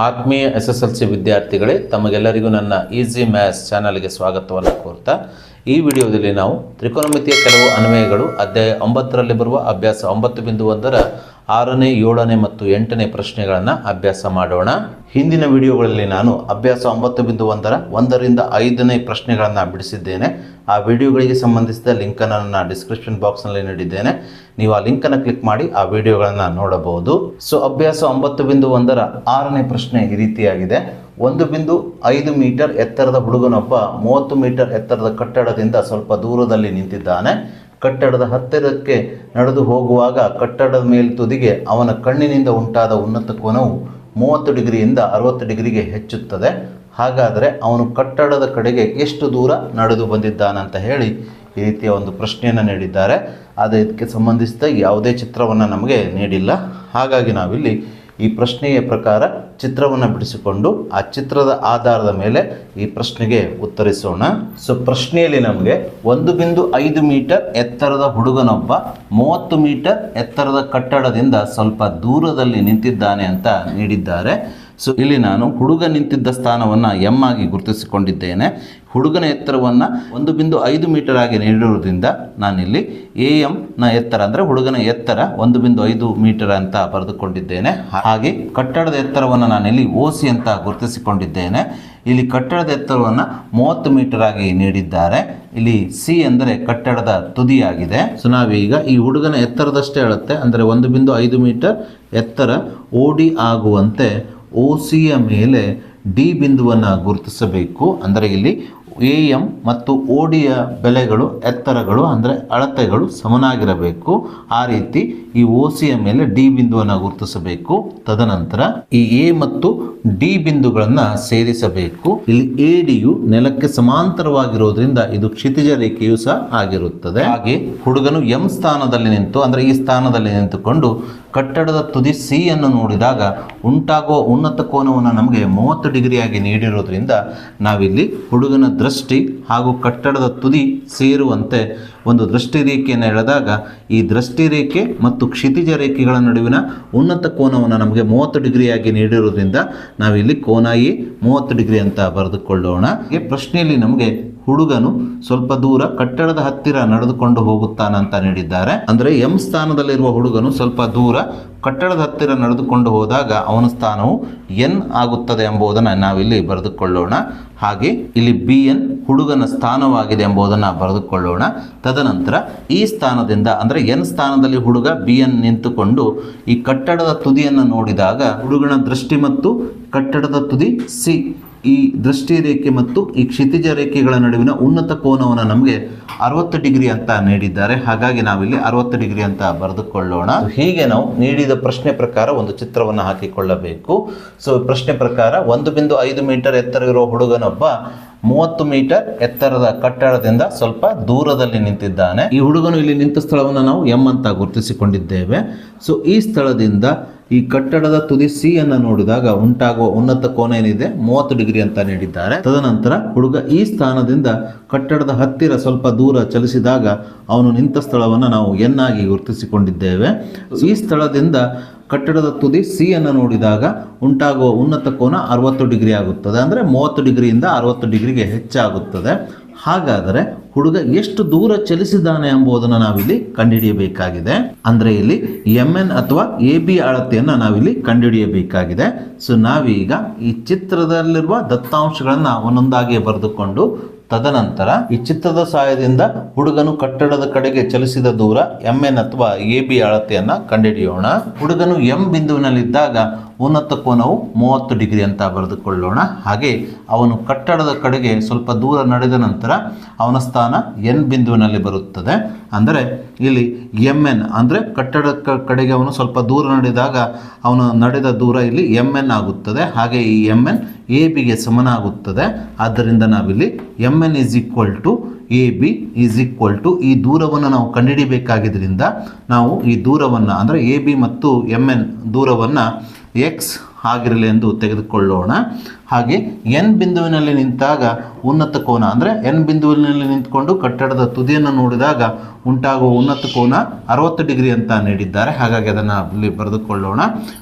ಆತ್ಮೀಯ SSLC ವಿದ್ಯಾರ್ಥಿಗಳೇ, ತಮಗೆಲ್ಲರಿಗೂ ನನ್ನ ಈಸಿ ಮ್ಯಾಥ್ಸ್ ಚಾನಲ್ಗೆ ಸ್ವಾಗತವನ್ನು ಕೋರ್ತಾ ಈ ವಿಡಿಯೋದಲ್ಲಿ ನಾವು ತ್ರಿಕೋನಮಿತಿಯ ಕೆಲವು ಅನ್ವಯಗಳು ಅಧ್ಯಾಯ 9ರಲ್ಲಿ ಬರುವ ಅಭ್ಯಾಸ 9.1ರ 6ನೇ 7ನೇ ಮತ್ತು 8ನೇ ಪ್ರಶ್ನೆಗಳನ್ನು ಅಭ್ಯಾಸ ಮಾಡೋಣ. ಹಿಂದಿನ ವಿಡಿಯೋಗಳಲ್ಲಿ ನಾನು ಅಭ್ಯಾಸ 9.1ರ 1ರಿಂದ 5ನೇ ಪ್ರಶ್ನೆಗಳನ್ನು ಬಿಡಿಸಿದ್ದೇನೆ. ಆ ವಿಡಿಯೋಗಳಿಗೆ ಸಂಬಂಧಿಸಿದ ಲಿಂಕನ್ನು ನನ್ನ ಡಿಸ್ಕ್ರಿಪ್ಷನ್ ಬಾಕ್ಸ್ನಲ್ಲಿ ನೀಡಿದ್ದೇನೆ. ನೀವು ಆ ಲಿಂಕನ್ನು ಕ್ಲಿಕ್ ಮಾಡಿ ಆ ವಿಡಿಯೋಗಳನ್ನು ನೋಡಬಹುದು. ಸೊ ಅಭ್ಯಾಸ 9.1ರ 6ನೇ ಪ್ರಶ್ನೆ ಈ ರೀತಿಯಾಗಿದೆ. 1.5 ಮೀಟರ್ ಎತ್ತರದ ಹುಡುಗನೊಬ್ಬ 30 ಮೀಟರ್ ಎತ್ತರದ ಕಟ್ಟಡದಿಂದ ಸ್ವಲ್ಪ ದೂರದಲ್ಲಿ ನಿಂತಿದ್ದಾನೆ. ಕಟ್ಟಡದ ಹತ್ತಿರಕ್ಕೆ ನಡೆದು ಹೋಗುವಾಗ ಕಟ್ಟಡದ ಮೇಲ್ತುದಿಗೆ ಅವನ ಕಣ್ಣಿನಿಂದ ಉಂಟಾದ ಉನ್ನತ ಕೋನವು 30 ಡಿಗ್ರಿಯಿಂದ 60 ಡಿಗ್ರಿಗೆ ಹೆಚ್ಚುತ್ತದೆ. ಹಾಗಾದರೆ ಅವನು ಕಟ್ಟಡದ ಕಡೆಗೆ ಎಷ್ಟು ದೂರ ನಡೆದು ಬಂದಿದ್ದಾನಂತ ಹೇಳಿ ಈ ರೀತಿಯ ಒಂದು ಪ್ರಶ್ನೆಯನ್ನು ನೀಡಿದ್ದಾರೆ. ಆದರೆ ಇದಕ್ಕೆ ಸಂಬಂಧಿಸಿದ ಯಾವುದೇ ಚಿತ್ರವನ್ನು ನಮಗೆ ನೀಡಿಲ್ಲ. ಹಾಗಾಗಿ ನಾವಿಲ್ಲಿ ಈ ಪ್ರಶ್ನೆಯ ಪ್ರಕಾರ ಚಿತ್ರವನ್ನು ಬಿಡಿಸಿಕೊಂಡು ಆ ಚಿತ್ರದ ಆಧಾರದ ಮೇಲೆ ಈ ಪ್ರಶ್ನೆಗೆ ಉತ್ತರಿಸೋಣ. ಸೊ ಪ್ರಶ್ನೆಯಲ್ಲಿ ನಮಗೆ 1.5 ಮೀಟರ್ ಎತ್ತರದ ಹುಡುಗನೊಬ್ಬ 30 ಮೀಟರ್ ಎತ್ತರದ ಕಟ್ಟಡದಿಂದ ಸ್ವಲ್ಪ ದೂರದಲ್ಲಿ ನಿಂತಿದ್ದಾನೆ ಅಂತ ನೀಡಿದ್ದಾರೆ. ಸೊ ಇಲ್ಲಿ ನಾನು ಹುಡುಗ ನಿಂತಿದ್ದ ಸ್ಥಾನವನ್ನು ಎಂ ಆಗಿ ಗುರುತಿಸಿಕೊಂಡಿದ್ದೇನೆ. ಹುಡುಗನ ಎತ್ತರವನ್ನು 1.5 ಮೀಟರ್ ಆಗಿ ನೀಡಿರುವುದರಿಂದ ನಾನಿಲ್ಲಿ AM ಎತ್ತರ ಅಂದರೆ ಹುಡುಗನ ಎತ್ತರ 1.5 ಮೀಟರ್ ಅಂತ ಬರೆದುಕೊಂಡಿದ್ದೇನೆ. ಹಾಗೆ ಕಟ್ಟಡದ ಎತ್ತರವನ್ನು ನಾನಿಲ್ಲಿ OC ಅಂತ ಗುರುತಿಸಿಕೊಂಡಿದ್ದೇನೆ. ಇಲ್ಲಿ ಕಟ್ಟಡದ ಎತ್ತರವನ್ನು 30 ಮೀಟರ್ ಆಗಿ ನೀಡಿದ್ದಾರೆ. ಇಲ್ಲಿ C ಅಂದರೆ ಕಟ್ಟಡದ ತುದಿಯಾಗಿದೆ. ಸೊ ನಾವೀಗ ಈ ಹುಡುಗನ ಎತ್ತರದಷ್ಟೇ ಹೇಳುತ್ತೆ, ಅಂದರೆ 1.5 ಮೀಟರ್ ಎತ್ತರ OD ಆಗುವಂತೆ OCಯ ಮೇಲೆ D ಬಿಂದುವನ್ನು ಗುರುತಿಸಬೇಕು. ಅಂದರೆ ಇಲ್ಲಿ AM ಮತ್ತು ODಯ ಬೆಲೆಗಳು ಎತ್ತರಗಳು ಅಂದರೆ ಅಳತೆಗಳು ಸಮನಾಗಿರಬೇಕು. ಆ ರೀತಿ ಈ OCಯ ಮೇಲೆ D ಬಿಂದುವನ್ನು ಗುರುತಿಸಬೇಕು. ತದನಂತರ ಈ A ಮತ್ತು D ಬಿಂದುಗಳನ್ನು ಸೇರಿಸಬೇಕು. ಇಲ್ಲಿ ADಯು ನೆಲಕ್ಕೆ ಸಮಾಂತರವಾಗಿರೋದ್ರಿಂದ ಇದು ಕ್ಷಿತಿಜ ರೇಖೆಯು ಸಹ ಆಗಿರುತ್ತದೆ. ಹಾಗೆ ಹುಡುಗನು M ಸ್ಥಾನದಲ್ಲಿ ನಿಂತು ಅಂದರೆ ಈ ಸ್ಥಾನದಲ್ಲಿ ನಿಂತುಕೊಂಡು ಕಟ್ಟಡದ ತುದಿ C ಅನ್ನು ನೋಡಿದಾಗ ಉಂಟಾಗುವ ಉನ್ನತ ಕೋನವನ್ನು ನಮಗೆ 30 ಡಿಗ್ರಿಯಾಗಿ ನೀಡಿರೋದ್ರಿಂದ ನಾವಿಲ್ಲಿ ಹುಡುಗನ ದೃಷ್ಟಿ ಹಾಗೂ ಕಟ್ಟಡದ ತುದಿ ಸೇರುವಂತೆ ಒಂದು ದೃಷ್ಟಿ ರೇಖೆಯನ್ನು ಎಳೆದಾಗ ಈ ದೃಷ್ಟಿ ರೇಖೆ ಮತ್ತು ಕ್ಷಿತಿಜ ರೇಖೆಗಳ ನಡುವಿನ ಉನ್ನತ ಕೋನವನ್ನು ನಮಗೆ 30 ಡಿಗ್ರಿಯಾಗಿ ನೀಡಿರೋದ್ರಿಂದ ನಾವಿಲ್ಲಿ ಕೋನ A 30 ಡಿಗ್ರಿ ಅಂತ ಬರೆದುಕೊಳ್ಳೋಣ. ಈ ಪ್ರಶ್ನೆಯಲ್ಲಿ ನಮಗೆ ಹುಡುಗನು ಸ್ವಲ್ಪ ದೂರ ಕಟ್ಟಡದ ಹತ್ತಿರ ನಡೆದುಕೊಂಡು ಹೋಗುತ್ತಾನಂತ ನೀಡಿದ್ದಾರೆ. ಅಂದರೆ M ಸ್ಥಾನದಲ್ಲಿರುವ ಹುಡುಗನು ಸ್ವಲ್ಪ ದೂರ ಕಟ್ಟಡದ ಹತ್ತಿರ ನಡೆದುಕೊಂಡು ಹೋದಾಗ ಅವನ ಸ್ಥಾನವು N ಆಗುತ್ತದೆ ಎಂಬುದನ್ನು ನಾವಿಲ್ಲಿ ಬರೆದುಕೊಳ್ಳೋಣ. ಹಾಗೆ ಇಲ್ಲಿ BN ಹುಡುಗನ ಸ್ಥಾನವಾಗಿದೆ ಎಂಬುದನ್ನು ಬರೆದುಕೊಳ್ಳೋಣ. ತದನಂತರ ಈ ಸ್ಥಾನದಿಂದ ಅಂದರೆ N ಸ್ಥಾನದಲ್ಲಿ ಹುಡುಗ BN ನಿಂತುಕೊಂಡು ಈ ಕಟ್ಟಡದ ತುದಿಯನ್ನು ನೋಡಿದಾಗ ಹುಡುಗನ ದೃಷ್ಟಿ ಮತ್ತು ಕಟ್ಟಡದ ತುದಿ C ಈ ದೃಷ್ಟಿ ರೇಖೆ ಮತ್ತು ಈ ಕ್ಷಿತಿಜ ರೇಖೆಗಳ ನಡುವಿನ ಉನ್ನತ ಕೋನವನ್ನು ನಮಗೆ 60 ಡಿಗ್ರಿ ಅಂತ ನೀಡಿದ್ದಾರೆ. ಹಾಗಾಗಿ ನಾವಿಲ್ಲಿ 60 ಡಿಗ್ರಿ ಅಂತ ಬರೆದುಕೊಳ್ಳೋಣ. ಹೀಗೆ ನಾವು ನೀಡಿದ ಪ್ರಶ್ನೆ ಪ್ರಕಾರ ಒಂದು ಚಿತ್ರವನ್ನು ಹಾಕಿಕೊಳ್ಳಬೇಕು. ಸೊ ಪ್ರಶ್ನೆ ಪ್ರಕಾರ 1.5 ಮೀಟರ್ ಎತ್ತರವಿರುವ ಹುಡುಗನೊಬ್ಬ 30 ಮೀಟರ್ ಎತ್ತರದ ಕಟ್ಟಡದಿಂದ ಸ್ವಲ್ಪ ದೂರದಲ್ಲಿ ನಿಂತಿದ್ದಾನೆ. ಈ ಹುಡುಗನು ಇಲ್ಲಿ ನಿಂತ ಸ್ಥಳವನ್ನು ನಾವು M ಅಂತ ಗುರುತಿಸಿಕೊಂಡಿದ್ದೇವೆ. ಸೊ ಈ ಸ್ಥಳದಿಂದ ಈ ಕಟ್ಟಡದ ತುದಿ C ಅನ್ನು ನೋಡಿದಾಗ ಉಂಟಾಗುವ ಉನ್ನತ ಕೋನ ಏನಿದೆ 30 ಡಿಗ್ರಿ ಅಂತ ನೀಡಿದ್ದಾರೆ. ತದನಂತರ ಹುಡುಗ ಈ ಸ್ಥಾನದಿಂದ ಕಟ್ಟಡದ ಹತ್ತಿರ ಸ್ವಲ್ಪ ದೂರ ಚಲಿಸಿದಾಗ ಅವನು ನಿಂತ ಸ್ಥಳವನ್ನು ನಾವು N ಆಗಿ ಗುರುತಿಸಿಕೊಂಡಿದ್ದೇವೆ. ಈ ಸ್ಥಳದಿಂದ ಕಟ್ಟಡದ ತುದಿ C ಅನ್ನು ನೋಡಿದಾಗ ಉಂಟಾಗುವ ಉನ್ನತ ಕೋನ 60 ಡಿಗ್ರಿ ಆಗುತ್ತದೆ. ಅಂದರೆ 30 ಡಿಗ್ರಿಯಿಂದ 60 ಡಿಗ್ರಿಗೆ ಹೆಚ್ಚಾಗುತ್ತದೆ. ಹಾಗಾದರೆ ಹುಡುಗ ಎಷ್ಟು ದೂರ ಚಲಿಸಿದ್ದಾನೆ ಎಂಬುದನ್ನು ನಾವಿಲ್ಲಿ ಕಂಡುಹಿಡಿಯಬೇಕಾಗಿದೆ. ಅಂದರೆ ಇಲ್ಲಿ MN ಅಥವಾ AB ಅಳತೆಯನ್ನು ನಾವಿಲ್ಲಿ ಕಂಡುಹಿಡಿಯಬೇಕಾಗಿದೆ. ಸೊ ನಾವೀಗ ಈ ಚಿತ್ರದಲ್ಲಿರುವ ದತ್ತಾಂಶಗಳನ್ನು ಒಂದೊಂದಾಗಿ ಬರೆದುಕೊಂಡು ತದನಂತರ ಈ ಚಿತ್ರದ ಸಹಾಯದಿಂದ ಹುಡುಗನು ಕಟ್ಟಡದ ಕಡೆಗೆ ಚಲಿಸಿದ ದೂರ MN ಅಥವಾ AB ಅಳತೆಯನ್ನು ಕಂಡುಹಿಡಿಯೋಣ. ಹುಡುಗನು M ಬಿಂದುವಿನಲ್ಲಿದ್ದಾಗ ಉನ್ನತ ಕೋನವು 30 ಡಿಗ್ರಿ ಅಂತ ಬರೆದುಕೊಳ್ಳೋಣ. ಹಾಗೆ ಅವನು ಕಟ್ಟಡದ ಕಡೆಗೆ ಸ್ವಲ್ಪ ದೂರ ನಡೆದ ನಂತರ ಅವನ ಸ್ಥಾನ N ಬಿಂದುವಿನಲ್ಲಿ ಬರುತ್ತದೆ. ಅಂದರೆ ಇಲ್ಲಿ MN ಅಂದರೆ ಕಟ್ಟಡದ ಕಡೆಗೆ ಅವನು ಸ್ವಲ್ಪ ದೂರ ನಡೆದಾಗ ಅವನು ನಡೆದ ದೂರ ಇಲ್ಲಿ MN ಆಗುತ್ತದೆ. ಹಾಗೆ ಈ MN ABಗೆ ಸಮನಾಗುತ್ತದೆ. ಆದ್ದರಿಂದ ನಾವಿಲ್ಲಿ MN AB ಈ ದೂರವನ್ನು ನಾವು ಕಂಡುಹಿಡಿಯಬೇಕಾಗಿದ್ದರಿಂದ ನಾವು ಈ ದೂರವನ್ನು ಅಂದರೆ AB ಮತ್ತು MN ದೂರವನ್ನು X ಆಗಿರಲಿ ಎಂದು ತೆಗೆದುಕೊಳ್ಳೋಣ. ಹಾಗೆ ಎನ್ ಬಿಂದುವಿನಲ್ಲಿ ನಿಂತಾಗ ಉನ್ನತ ಕೋನ ಅಂದರೆ ಎನ್ ಬಿಂದುವಿನಲ್ಲಿ ನಿಂತ್ಕೊಂಡು ಕಟ್ಟಡದ ತುದಿಯನ್ನು ನೋಡಿದಾಗ ಉಂಟಾಗುವ ಉನ್ನತ ಕೋನ 60 ಡಿಗ್ರಿ ಅಂತ ನೀಡಿದ್ದಾರೆ. ಹಾಗಾಗಿ ಅದನ್ನು ಇಲ್ಲಿ ಬರೆದುಕೊಳ್ಳೋಣ.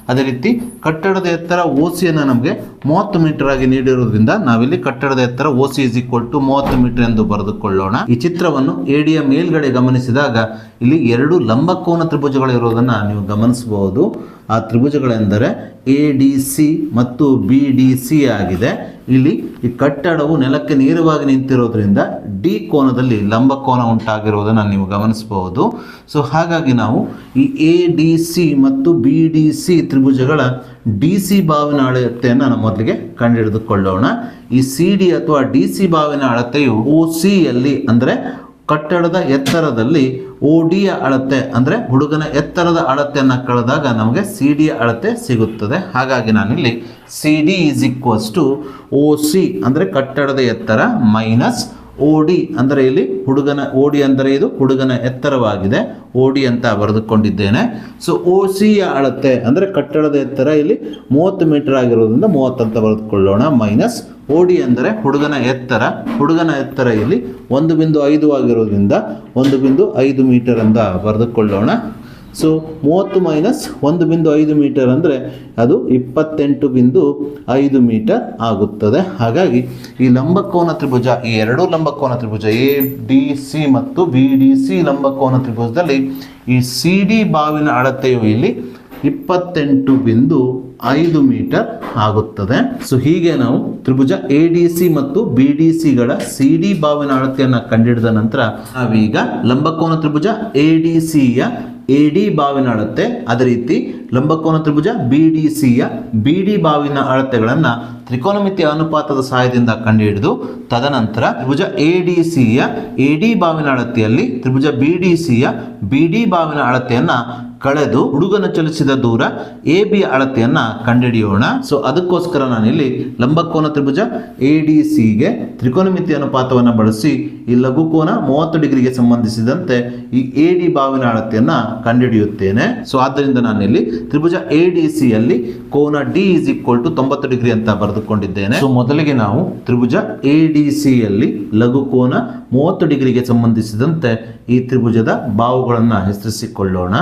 ಅದೇ ರೀತಿ ಕಟ್ಟಡದ ಎತ್ತರ ಓಸಿಯನ್ನು ನಮಗೆ 30 ಮೀಟರ್ ಆಗಿ ನೀಡಿರುವುದರಿಂದ ನಾವಿಲ್ಲಿ ಕಟ್ಟಡದ ಎತ್ತರ ಓಸಿ = 30 ಮೀಟರ್ ಎಂದು ಬರೆದುಕೊಳ್ಳೋಣ. ಈ ಚಿತ್ರವನ್ನು ಎಡಿಯ ಮೇಲ್ಗಡೆ ಗಮನಿಸಿದಾಗ ಇಲ್ಲಿ 2 ಲಂಬಕೋನ ತ್ರಿಭುಜಗಳಿರುವುದನ್ನು ನೀವು ಗಮನಿಸಬಹುದು. ಆ ತ್ರಿಭುಜಗಳೆಂದರೆ ADC ಮತ್ತು BDC ಆಗಿದೆ. ಇಲ್ಲಿ ಈ ಕಟ್ಟಡವು ನೆಲಕ್ಕೆ ನೇರವಾಗಿ ನಿಂತಿರೋದ್ರಿಂದ ಡಿ ಕೋನದಲ್ಲಿ ಲಂಬಕೋನ ಉಂಟಾಗಿರುವುದನ್ನು ನೀವು ಗಮನಿಸಬಹುದು. ಸೊ ಹಾಗಾಗಿ ನಾವು ಈ ADC ಮತ್ತು BDC ತ್ರಿಭುಜಗಳ DC ಬಾವಿನ ಅಳತೆಯನ್ನು ನಾವು ಮೊದಲಿಗೆ ಕಂಡುಹಿಡಿದುಕೊಳ್ಳೋಣ. ಈ CD ಅಥವಾ DC ಬಾವಿನ ಅಳತೆಯು OCಯಲ್ಲಿ ಅಂದರೆ ಕಟ್ಟಡದ ಎತ್ತರದಲ್ಲಿ ODಯ ಅಳತೆ ಅಂದರೆ ಹುಡುಗನ ಎತ್ತರದ ಅಳತೆಯನ್ನು ಕಳೆದಾಗ ನಮಗೆ CDಯ ಅಳತೆ ಸಿಗುತ್ತದೆ. ಹಾಗಾಗಿ ನಾನಿಲ್ಲಿ CD = OC ಅಂದರೆ ಕಟ್ಟಡದ ಎತ್ತರ ಮೈನಸ್ OD ಅಂದರೆ ಇಲ್ಲಿ ಹುಡುಗನ OD ಅಂದರೆ ಇದು ಹುಡುಗನ ಎತ್ತರವಾಗಿದೆ, OD ಅಂತ ಬರೆದುಕೊಂಡಿದ್ದೇನೆ. ಸೊ OCಯ ಅಳತೆ ಅಂದರೆ ಕಟ್ಟಡದ ಎತ್ತರ ಇಲ್ಲಿ 30 ಮೀಟರ್ ಆಗಿರೋದ್ರಿಂದ 30 ಅಂತ ಬರೆದುಕೊಳ್ಳೋಣ. ಮೈನಸ್ OD ಅಂದರೆ ಹುಡುಗನ ಎತ್ತರ ಇಲ್ಲಿ 1.5 ಆಗಿರೋದ್ರಿಂದ 1.5 ಮೀಟರ್ ಅಂತ ಬರೆದುಕೊಳ್ಳೋಣ. ಸೊ 30 ಮೈನಸ್ 1.5 ಮೀಟರ್ ಅಂದರೆ ಅದು 28.5 ಮೀಟರ್ ಆಗುತ್ತದೆ. ಹಾಗಾಗಿ ಈ ಲಂಬಕೋನ ತ್ರಿಭುಜ, ಈ 2 ಲಂಬಕೋನ ತ್ರಿಭುಜ ADC ಮತ್ತು BDC ಲಂಬಕೋನ ತ್ರಿಭುಜದಲ್ಲಿ ಈ CD ಬಾವಿನ ಅಳತೆಯು ಇಲ್ಲಿ 28.5 ಮೀಟರ್ ಆಗುತ್ತದೆ. ಸೊ ಹೀಗೆ ನಾವು ತ್ರಿಭುಜ ADC ಮತ್ತು BDCಗಳ CD ಬಾವಿನ ಅಳತೆಯನ್ನು ಕಂಡುಹಿಡಿದ ನಂತರ ನಾವೀಗ ಲಂಬಕೋನ ತ್ರಿಭುಜ ADCಯ AD ಬಾವಿನ ಅಳತೆ, ಅದೇ ರೀತಿ ಲಂಬಕೋನ ತ್ರಿಭುಜ BDCಯ BD ಬಾವಿನ ಅಳತೆಗಳನ್ನು ತ್ರಿಕೋನಮಿತಿಯ ಅನುಪಾತದ ಸಹಾಯದಿಂದ ಕಂಡುಹಿಡಿದು ತದನಂತರ ತ್ರಿಭುಜ ADCಯ AD ಬಾವಿನ ಅಳತೆಯಲ್ಲಿ ತ್ರಿಭುಜ BDCಯ BD ಬಾವಿನ ಅಳತೆಯನ್ನು ಕಳೆದು ಹುಡುಗನ ಚಲಿಸಿದ ದೂರ AB ಅಳತೆಯನ್ನು ಕಂಡುಹಿಡಿಯೋಣ. ಸೊ ಅದಕ್ಕೋಸ್ಕರ ನಾನಿಲ್ಲಿ ಲಂಬಕೋನ ತ್ರಿಭುಜ ADCಗೆ ತ್ರಿಕೋನಮಿತಿ ಅನುಪಾತವನ್ನು ಬಳಸಿ ಈ ಲಘುಕೋನ 30 ಡಿಗ್ರಿಗೆ ಸಂಬಂಧಿಸಿದಂತೆ ಈ AD ಬಾವಿನ ಅಳತೆಯನ್ನು ಕಂಡುಹಿಡಿಯುತ್ತೇನೆ. ಸೊ ಆದ್ದರಿಂದ ನಾನಿಲ್ಲಿ ತ್ರಿಭುಜ ADCಯಲ್ಲಿ ಕೋನ D = 90 ಡಿಗ್ರಿ ಅಂತ ಬರೆದುಕೊಂಡಿದ್ದೇನೆ. ಸೊ ಮೊದಲಿಗೆ ನಾವು ತ್ರಿಭುಜ ADCಯಲ್ಲಿ ಲಘುಕೋನ 30 ಡಿಗ್ರಿಗೆ ಸಂಬಂಧಿಸಿದಂತೆ ಈ ತ್ರಿಭುಜದ ಬಾಹುಗಳನ್ನು ಹೆಸರಿಸಿಕೊಳ್ಳೋಣ.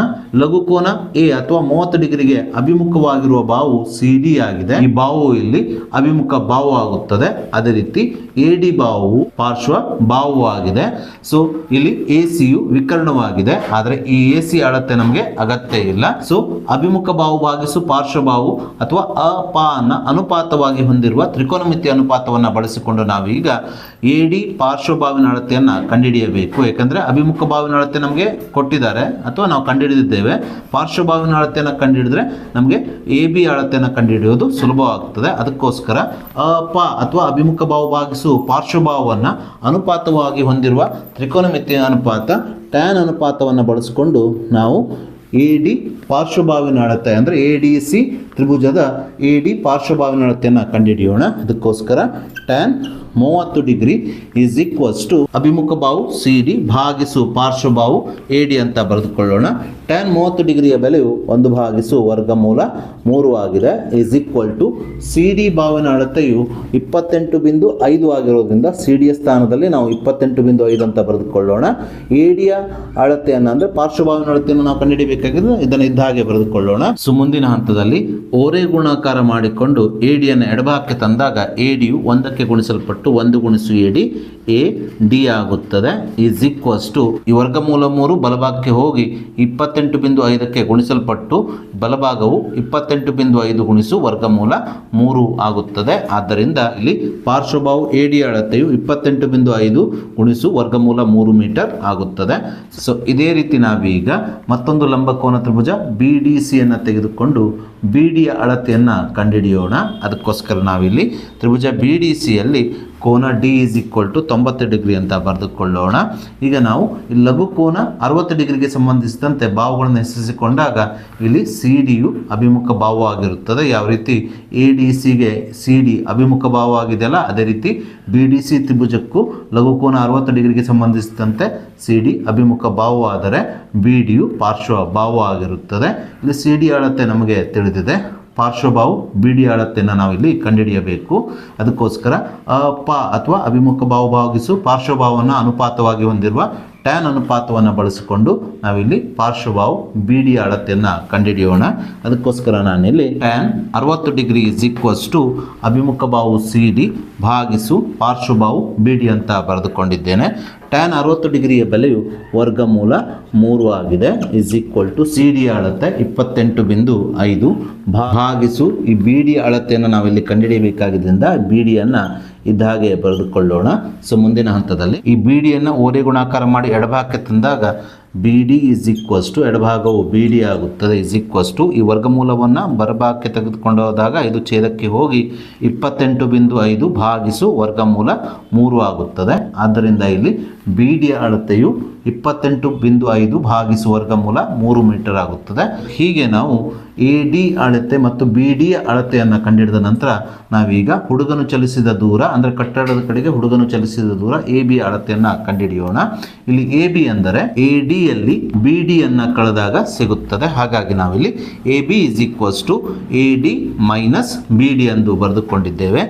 ಲಘುಕೋನ A ಅಥವಾ 30 ಡಿಗ್ರಿಗೆ ಅಭಿಮುಖವಾಗಿರುವ ಬಾಹು CD ಆಗಿದೆ. ಈ ಬಾಹು ಇಲ್ಲಿ ಅಭಿಮುಖ ಬಾಹು ಆಗುತ್ತದೆ. ಅದೇ ರೀತಿ AD ಬಾಹುವು ಪಾರ್ಶ್ವ ಬಾಹು ಆಗಿದೆ. ಸೊ ಇಲ್ಲಿ ACಯು ವಿಕರ್ಣವಾಗಿದೆ, ಆದರೆ ಈ AC ಅಳತೆ ನಮಗೆ ಅಗತ್ಯ ಇಲ್ಲ. ಸೊ ಅಭಿಮುಖ ಬಾಹು ಭಾಗಿಸು ಪಾರ್ಶ್ವ ಬಾಹು ಅಥವಾ ಅಪಾನ ಅನುಪಾತವಾಗಿ ಹೊಂದಿರುವ ತ್ರಿಕೋನಮಿತಿ ಅನುಪಾತವನ್ನು ಬಳಸಿಕೊಂಡು ನಾವೀಗ AD ಪಾರ್ಶ್ವ ಬಾವಿನ ಅಳತೆಯನ್ನು ಕಂಡುಹಿಡಿಯಬೇಕು. ಯಾಕಂದರೆ ಅಭಿಮುಖ ಬಾವಿನ ಅಳತೆ ನಮಗೆ ಕೊಟ್ಟಿದ್ದಾರೆ ಅಥವಾ ನಾವು ಕಂಡುಹಿಡಿದಿದ್ದೇವೆ. ಪಾರ್ಶ್ವ ಬಾವಿನ ಅಳತೆಯನ್ನು ಕಂಡುಹಿಡಿದ್ರೆ ನಮಗೆ AB ಅಳತೆಯನ್ನು ಕಂಡುಹಿಡಿಯೋದು ಸುಲಭವಾಗುತ್ತದೆ. ಅದಕ್ಕೋಸ್ಕರ ಅಪ ಅಥವಾ ಅಭಿಮುಖ ಬಾಹು ಭಾಗಿಸು ಪಾರ್ಶ್ವ ಬಾಹುವನ್ನು ಅನುಪಾತವಾಗಿ ಹೊಂದಿರುವ ತ್ರಿಕೋನಮಿತಿಯ ಅನುಪಾತ ಟ್ಯಾನ್ ಅನುಪಾತವನ್ನು ಬಳಸಿಕೊಂಡು ನಾವು AD ಪಾರ್ಶ್ವಭಾವಿನ ಅಳತೆ ಅಂದರೆ ADC ತ್ರಿಭುಜದ AD ಪಾರ್ಶ್ವಭಾವಿನ ಅಳತೆಯನ್ನು ಕಂಡುಹಿಡಿಯೋಣ. ಅದಕ್ಕೋಸ್ಕರ ಟ್ಯಾನ್ 30 ಡಿಗ್ರಿ = ಅಭಿಮುಖ ಬಾಹು CD ಭಾಗಿಸು ಪಾರ್ಶ್ವಭಾವು AD ಅಂತ ಬರೆದುಕೊಳ್ಳೋಣ. ಟ್ಯಾನ್ 30 ಡಿಗ್ರಿಯ ಬೆಲೆಯು 1/3 ಆಗಿದೆ. = CD ಬಾವಿನ ಅಳತೆಯು 28.5 ಆಗಿರೋದ್ರಿಂದ CDಯ ಸ್ಥಾನದಲ್ಲಿ ನಾವು 28.5 ಅಂತ ಬರೆದುಕೊಳ್ಳೋಣ. ADಯ ಅಳತೆಯನ್ನು ಅಂದರೆ ಪಾರ್ಶ್ವಭಾವಿನ ಅಳತೆಯನ್ನು ನಾವು ಕಂಡುಹಿಡಿಯಬೇಕಾಗಿದೆ. ಇದನ್ನು ಇದ್ದ ಹಾಗೆ ಬರೆದುಕೊಳ್ಳೋಣ. ಸೊ ಮುಂದಿನ ಹಂತದಲ್ಲಿ ಓರೆ ಗುಣಾಕಾರ ಮಾಡಿಕೊಂಡು ADಯನ್ನು ಎಡಭಾಗಕ್ಕೆ ತಂದಾಗ ADಯು 1ಕ್ಕೆ ಗುಣಿಸಲ್ಪಟ್ಟು 1 × AD AD ಆಗುತ್ತದೆ. = ಈ ವರ್ಗಮೂಲ 3 ಬಲಭಾಗಕ್ಕೆ ಹೋಗಿ 28.5ಕ್ಕೆ ಗುಣಿಸಲ್ಪಟ್ಟು ಬಲಭಾಗವು 28.5 × ವರ್ಗಮೂಲ 3 ಆಗುತ್ತದೆ. ಆದ್ದರಿಂದ ಇಲ್ಲಿ ಪಾರ್ಶ್ವಭಾವು AD ಅಳತೆಯು 28.5 × ವರ್ಗಮೂಲ 3 ಮೀಟರ್ ಆಗುತ್ತದೆ. ಸೊ ಇದೇ ರೀತಿ ನಾವೀಗ ಮತ್ತೊಂದು ಲಂಬಕೋನ ತ್ರಿಭುಜ BDCಯನ್ನು ತೆಗೆದುಕೊಂಡು BDಯ ಅಳತೆಯನ್ನು ಕಂಡುಹಿಡಿಯೋಣ. ಅದಕ್ಕೋಸ್ಕರ ನಾವಿಲ್ಲಿ ತ್ರಿಭುಜ BDCಯಲ್ಲಿ ಕೋನ D = 90 ಡಿಗ್ರಿ ಅಂತ ಬರೆದುಕೊಳ್ಳೋಣ. ಈಗ ನಾವು ಈ ಲಘುಕೋನ 60 ಡಿಗ್ರಿಗೆ ಸಂಬಂಧಿಸಿದಂತೆ ಬಾಹುಗಳನ್ನು ಹೆಸರಿಸಿಕೊಂಡಾಗ ಇಲ್ಲಿ CDಯು ಅಭಿಮುಖ ಬಾಹು ಆಗಿರುತ್ತದೆ. ಯಾವ ರೀತಿ ADCಗೆ CD ಅಭಿಮುಖ ಬಾಹು ಆಗಿದೆಯಲ್ಲ, ಅದೇ ರೀತಿ BDC ತ್ರಿಭುಜಕ್ಕೂ ಲಘುಕೋನ 60 ಡಿಗ್ರಿಗೆ ಸಂಬಂಧಿಸಿದಂತೆ CD ಅಭಿಮುಖ ಬಾಹು ಆದರೆ BDಯು ಪಾರ್ಶ್ವ ಬಾಹು ಆಗಿರುತ್ತದೆ. ಇಲ್ಲಿ CD ಅಳತೆ ನಮಗೆ ತಿಳಿದಿದೆ ಪಾರ್ಶ್ವಬಾಹು BD ಅಳತೆಯನ್ನು ನಾವಿಲ್ಲಿ ಕಂಡುಹಿಡಿಯಬೇಕು. ಅದಕ್ಕೋಸ್ಕರ ಪ ಅಥವಾ ಅಭಿಮುಖ ಬಾಹು ಭಾಗಿಸು ಪಾರ್ಶ್ವಬಾಹುವನ್ನು ಅನುಪಾತವಾಗಿ ಹೊಂದಿರುವ ಟ್ಯಾನ್ ಅನುಪಾತವನ್ನು ಬಳಸಿಕೊಂಡು ನಾವಿಲ್ಲಿ ಪಾರ್ಶ್ವಬಾಹು BD ಅಳತೆಯನ್ನು ಕಂಡುಹಿಡಿಯೋಣ. ಅದಕ್ಕೋಸ್ಕರ ನಾನಿಲ್ಲಿ ಟ್ಯಾನ್ 60 ಡಿಗ್ರಿ = ಅಭಿಮುಖ ಬಾಹು CD ಭಾಗಿಸು ಪಾರ್ಶ್ವಬಾಹು BD ಅಂತ ಬರೆದುಕೊಂಡಿದ್ದೇನೆ. ಟ್ಯಾನ್ 60 ಡಿಗ್ರಿಯ ಬೆಲೆಯು ವರ್ಗಮೂಲ 3 ಆಗಿದೆ. CD ಅಳತೆ 28.5 ಭಾಗಿಸು ಈ BD ಅಳತೆಯನ್ನು ನಾವಿಲ್ಲಿ ಕಂಡುಹಿಡಿಯಬೇಕಾಗಿದ್ದರಿಂದ BDಯನ್ನು ಇದ್ದ ಹಾಗೆ ಬರೆದುಕೊಳ್ಳೋಣ. ಸೊ ಮುಂದಿನ ಹಂತದಲ್ಲಿ ಈ BDಯನ್ನು ಓರೆ ಗುಣಾಕಾರ ಮಾಡಿ ಎಡಭಾಗಕ್ಕೆ ತಂದಾಗ BD ಎಡಭಾಗವು BD ಆಗುತ್ತದೆ ಈ ವರ್ಗಮೂಲವನ್ನು ಬರಭಾಗಕ್ಕೆ ತೆಗೆದುಕೊಂಡು ಹೋದಾಗ ಇದು ಛೇದಕ್ಕೆ ಹೋಗಿ 28.5 ಭಾಗಿಸು ವರ್ಗಮೂಲ 3 ಆಗುತ್ತದೆ. ಆದ್ದರಿಂದ ಇಲ್ಲಿ BD ಅಳತೆಯು 28.5 ಭಾಗಿಸು ವರ್ಗಮೂಲ 3 ಮೀಟರ್ ಆಗುತ್ತದೆ. ಹೀಗೆ ನಾವು AD ಅಳತೆ ಮತ್ತು BD ಅಳತೆಯನ್ನು ಕಂಡುಹಿಡಿದ ನಂತರ ನಾವೀಗ ಹುಡುಗನು ಚಲಿಸಿದ ದೂರ ಅಂದರೆ ಕಟ್ಟಡದ ಕಡೆಗೆ ಹುಡುಗನು ಚಲಿಸಿದ ದೂರ AB ಅಳತೆಯನ್ನು ಕಂಡುಹಿಡಿಯೋಣ. ಇಲ್ಲಿ AB ಅಂದರೆ AD ಯಲ್ಲಿ BD ಅನ್ನು ಕಳೆದಾಗ ಸಿಗುತ್ತದೆ. ಹಾಗಾಗಿ ನಾವಿಲ್ಲಿ AB AD ಮೈನಸ್ BD ಎಂದು ಬರೆದುಕೊಂಡಿದ್ದೇವೆ.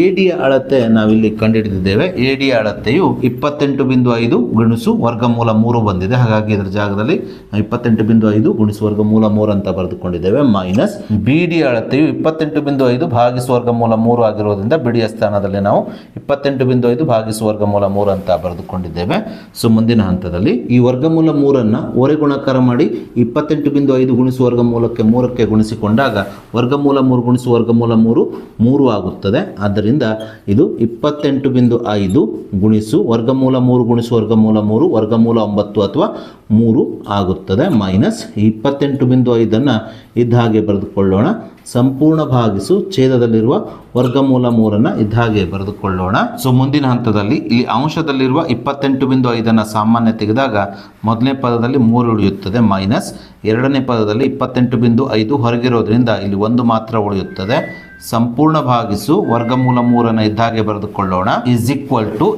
AD ಅಳತೆ ನಾವಿಲ್ಲಿ ಕಂಡುಹಿಡಿದಿದ್ದೇವೆ. AD ಅಳತೆಯು 28.5 ಗುಣಿಸು ವರ್ಗಮೂಲ 3 ಬಂದಿದೆ. ಹಾಗಾಗಿ ಇದರ ಜಾಗದಲ್ಲಿ 28.5 ಗುಣಿಸು ವರ್ಗಮೂಲ 3 ಅಂತ ಬರೆದುಕೊಂಡಿದ್ದೇವೆ. ಮೈನಸ್ BD ಅಳತೆಯು 28.5 ಭಾಗಿಸು ವರ್ಗಮೂಲ 3 ಆಗಿರೋದ್ರಿಂದ BD ಸ್ಥಾನದಲ್ಲಿ ನಾವು 28.5 ಭಾಗಿಸು ವರ್ಗಮೂಲ 3 ಅಂತ ಬರೆದುಕೊಂಡಿದ್ದೇವೆ. ಸೊ ಮುಂದಿನ ಹಂತದಲ್ಲಿ ಈ ವರ್ಗಮೂಲ 3ಅನ್ನು ಓರೆ ಗುಣಾಕಾರ ಮಾಡಿ 28.5 ಗುಣಿಸು ವರ್ಗಮೂಲಕ್ಕೆ 3ಕ್ಕೆ ಗುಣಿಸಿಕೊಂಡಾಗ ವರ್ಗಮೂಲ 3 ಗುಣಿಸು ವರ್ಗಮೂಲ 3 ಆಗುತ್ತದೆ. ಆದ್ದರಿಂದ ಇದು 28.5 ಗುಣಿಸು ವರ್ಗಮೂಲ 3 ಗುಣಿಸು ವರ್ಗಮೂಲ 3 ವರ್ಗಮೂಲ 9 ಅಥವಾ 3 ಆಗುತ್ತದೆ. ಮೈನಸ್ 28.5ಅನ್ನು ಇದ್ದ ಹಾಗೆ ಬರೆದುಕೊಳ್ಳೋಣ. ಸಂಪೂರ್ಣ ಭಾಗಿಸು ಛೇದದಲ್ಲಿರುವ ವರ್ಗಮೂಲ 3ಅನ್ನು ಇದ್ದ ಹಾಗೆ ಬರೆದುಕೊಳ್ಳೋಣ. ಸೊ ಮುಂದಿನ ಹಂತದಲ್ಲಿ ಇಲ್ಲಿ ಅಂಶದಲ್ಲಿರುವ 28.5ಅನ್ನು ಸಾಮಾನ್ಯ ತೆಗೆದಾಗ ಮೊದಲನೇ ಪದದಲ್ಲಿ 3 ಉಳಿಯುತ್ತದೆ. ಮೈನಸ್ ಎರಡನೇ ಪದದಲ್ಲಿ 28.5 ಹೊರಗಿರೋದ್ರಿಂದ ಇಲ್ಲಿ 1 ಮಾತ್ರ ಉಳಿಯುತ್ತದೆ. ಸಂಪೂರ್ಣ ಭಾಗಿಸು ವರ್ಗಮೂಲ 3ಅನ್ನು ಇದ್ದ ಹಾಗೆ ಬರೆದುಕೊಳ್ಳೋಣ. =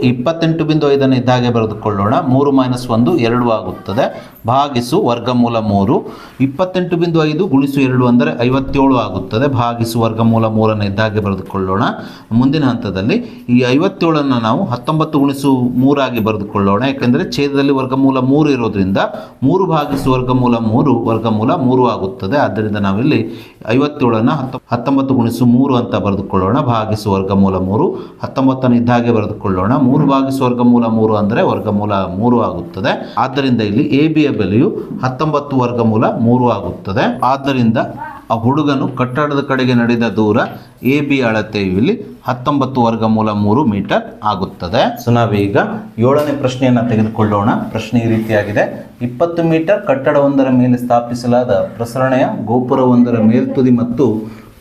28.5ಅನ್ನು ಇದ್ದ ಹಾಗೆ ಬರೆದುಕೊಳ್ಳೋಣ. 3 - 1 2 ಆಗುತ್ತದೆ. ಭಾಗಿಸು ವರ್ಗಮೂಲ 3 28.5 ಗುಣಿಸು 2 ಅಂದರೆ 57 ಆಗುತ್ತದೆ. ಭಾಗಿಸು ವರ್ಗಮೂಲ 3ಅನ್ನು ಇದ್ದ ಹಾಗೆ ಬರೆದುಕೊಳ್ಳೋಣ. ಮುಂದಿನ ಹಂತದಲ್ಲಿ ಈ 57ಅನ್ನು ನಾವು 19 ಗುಣಿಸು 3 ಆಗಿ ಬರೆದುಕೊಳ್ಳೋಣ. ಯಾಕೆಂದರೆ ಛೇದದಲ್ಲಿ ವರ್ಗಮೂಲ 3 ಇರೋದ್ರಿಂದ 3 ಭಾಗಿಸು ವರ್ಗಮೂಲ 3 ವರ್ಗಮೂಲ 3 ಆಗುತ್ತದೆ. ಆದ್ದರಿಂದ ನಾವಿಲ್ಲಿ 57ಅನ್ನು 19 ಗುಣಿಸು 3 ಅಂತ ಬರೆದುಕೊಳ್ಳೋಣ. ಭಾಗಿಸು ವರ್ಗಮೂಲ 3 19ಅನ್ನು ಇದ್ದ ಹಾಗೆ ಬರೆದುಕೊಳ್ಳೋಣ. 3 ಭಾಗಿಸು ವರ್ಗಮೂಲ 3 ಅಂದರೆ ವರ್ಗಮೂಲ 3 ಆಗುತ್ತದೆ. ಆದ್ದರಿಂದ ಇಲ್ಲಿ AB ಯ ಬೆಲೆಯು 19 ವರ್ಗಮೂಲ 3 ಆಗುತ್ತದೆ. ಆದ್ದರಿಂದ ಆ ಹುಡುಗನು ಕಟ್ಟಡದ ಕಡೆಗೆ ನಡೆದ ದೂರ AB ಅಳತೆಯು ಇಲ್ಲಿ 19 ವರ್ಗಮೂಲ 3 ಮೀಟರ್ ಆಗುತ್ತದೆ. ಸೊ ನಾವೀಗ 7ನೇ ಪ್ರಶ್ನೆಯನ್ನು ತೆಗೆದುಕೊಳ್ಳೋಣ. ಪ್ರಶ್ನೆ ಈ ರೀತಿಯಾಗಿದೆ. 20 ಮೀಟರ್ ಕಟ್ಟಡವೊಂದರ ಮೇಲೆ ಸ್ಥಾಪಿಸಲಾದ ಪ್ರಸರಣೆಯ ಗೋಪುರವೊಂದರ ಮೇಲ್ತುದಿ ಮತ್ತು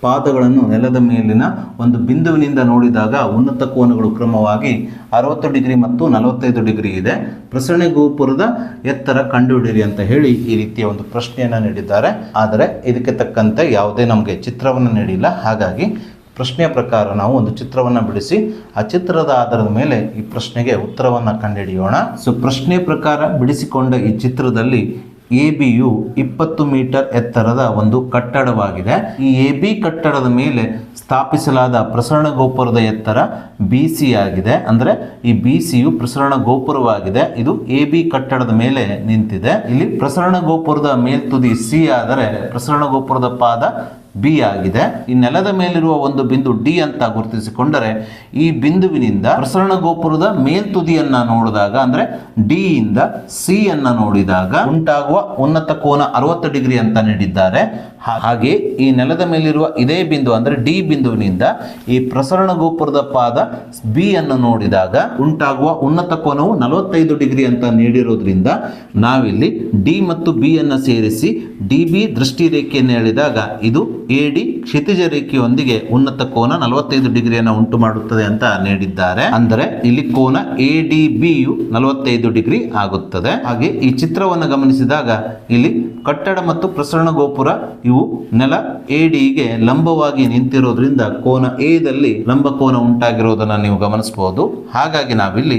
ಪಾದಗಳನ್ನು ನೆಲದ ಮೇಲಿನ ಒಂದು ಬಿಂದುವಿನಿಂದ ನೋಡಿದಾಗ ಉನ್ನತ ಕೋನಗಳು ಕ್ರಮವಾಗಿ 60 ಡಿಗ್ರಿ ಮತ್ತು 45 ಡಿಗ್ರಿ ಇದೆ. ಪ್ರಸರಣೆ ಗೋಪುರದ ಎತ್ತರ ಕಂಡುಹಿಡಿಯಿರಿ ಅಂತ ಹೇಳಿ ಈ ರೀತಿಯ ಒಂದು ಪ್ರಶ್ನೆಯನ್ನು ನೀಡಿದ್ದಾರೆ. ಆದರೆ ಇದಕ್ಕೆ ತಕ್ಕಂತೆ ಯಾವುದೇ ನಮಗೆ ಚಿತ್ರವನ್ನು ನೀಡಿಲ್ಲ. ಹಾಗಾಗಿ ಪ್ರಶ್ನೆಯ ಪ್ರಕಾರ ನಾವು ಒಂದು ಚಿತ್ರವನ್ನು ಬಿಡಿಸಿ ಆ ಚಿತ್ರದ ಆಧಾರದ ಮೇಲೆ ಈ ಪ್ರಶ್ನೆಗೆ ಉತ್ತರವನ್ನು ಕಂಡುಹಿಡಿಯೋಣ. ಸೊ ಪ್ರಶ್ನೆಯ ಪ್ರಕಾರ ಬಿಡಿಸಿಕೊಂಡ ಈ ಚಿತ್ರದಲ್ಲಿ ABಯು 20 ಮೀಟರ್ ಎತ್ತರದ ಒಂದು ಕಟ್ಟಡವಾಗಿದೆ. ಈ AB ಕಟ್ಟಡದ ಮೇಲೆ ಸ್ಥಾಪಿಸಲಾದ ಪ್ರಸರಣ ಗೋಪುರದ ಎತ್ತರ BC ಆಗಿದೆ. ಅಂದರೆ ಈ BCಯು ಪ್ರಸರಣ ಗೋಪುರವಾಗಿದೆ. ಇದು AB ಕಟ್ಟಡದ ಮೇಲೆ ನಿಂತಿದೆ. ಇಲ್ಲಿ ಪ್ರಸರಣ ಗೋಪುರದ ಮೇಲ್ತುದಿ C ಆದರೆ ಪ್ರಸರಣ ಗೋಪುರದ ಪಾದ B ಆಗಿದೆ. ಈ ನೆಲದ ಮೇಲಿರುವ ಒಂದು ಬಿಂದು D ಅಂತ ಗುರುತಿಸಿಕೊಂಡರೆ ಈ ಬಿಂದುವಿನಿಂದ ಪ್ರಸರಣ ಗೋಪುರದ ಮೇಲ್ತುದಿಯನ್ನ ನೋಡಿದಾಗ ಅಂದ್ರೆ D ಇಂದ C ಅನ್ನ ನೋಡಿದಾಗ ಉಂಟಾಗುವ ಉನ್ನತ ಕೋನ 60 ಡಿಗ್ರಿ ಅಂತ ನೀಡಿದ್ದಾರೆ. ಹಾಗೆ ಈ ನೆಲದ ಮೇಲಿರುವ ಇದೇ ಬಿಂದು ಅಂದ್ರೆ D ಬಿಂದುವಿನಿಂದ ಈ ಪ್ರಸರಣ ಗೋಪುರದ ಪಾದ B ಅನ್ನು ನೋಡಿದಾಗ ಉಂಟಾಗುವ ಉನ್ನತ ಕೋನವು 45 ಡಿಗ್ರಿ ಅಂತ ನೀಡಿರೋದ್ರಿಂದ ನಾವಿಲ್ಲಿ D ಮತ್ತು B ಅನ್ನು ಸೇರಿಸಿ DB ದೃಷ್ಟಿ ರೇಖೆಯನ್ನು ಎಳೆದಾಗ ಇದು AD ಕ್ಷಿತಿಜ ರೇಖೆಯೊಂದಿಗೆ ಉನ್ನತ ಕೋನ 45 ಡಿಗ್ರಿಯನ್ನು ಉಂಟು ಮಾಡುತ್ತದೆ ಅಂತ ನೀಡಿದ್ದಾರೆ. ಅಂದರೆ ಇಲ್ಲಿ ಕೋನ ADBಯು 45 ಡಿಗ್ರಿ ಆಗುತ್ತದೆ. ಹಾಗೆ ಈ ಚಿತ್ರವನ್ನು ಗಮನಿಸಿದಾಗ ಇಲ್ಲಿ ಕಟ್ಟಡ ಮತ್ತು ಪ್ರಸರಣ ಗೋಪುರ ಇವು ನೆಲ ADಗೆ ಲಂಬವಾಗಿ ನಿಂತಿರೋದ್ರಿಂದ ಕೋನ Aದಲ್ಲಿ ಲಂಬ ಕೋನ ಉಂಟಾಗಿರೋದನ್ನು ನೀವು ಗಮನಿಸಬಹುದು. ಹಾಗಾಗಿ ನಾವಿಲ್ಲಿ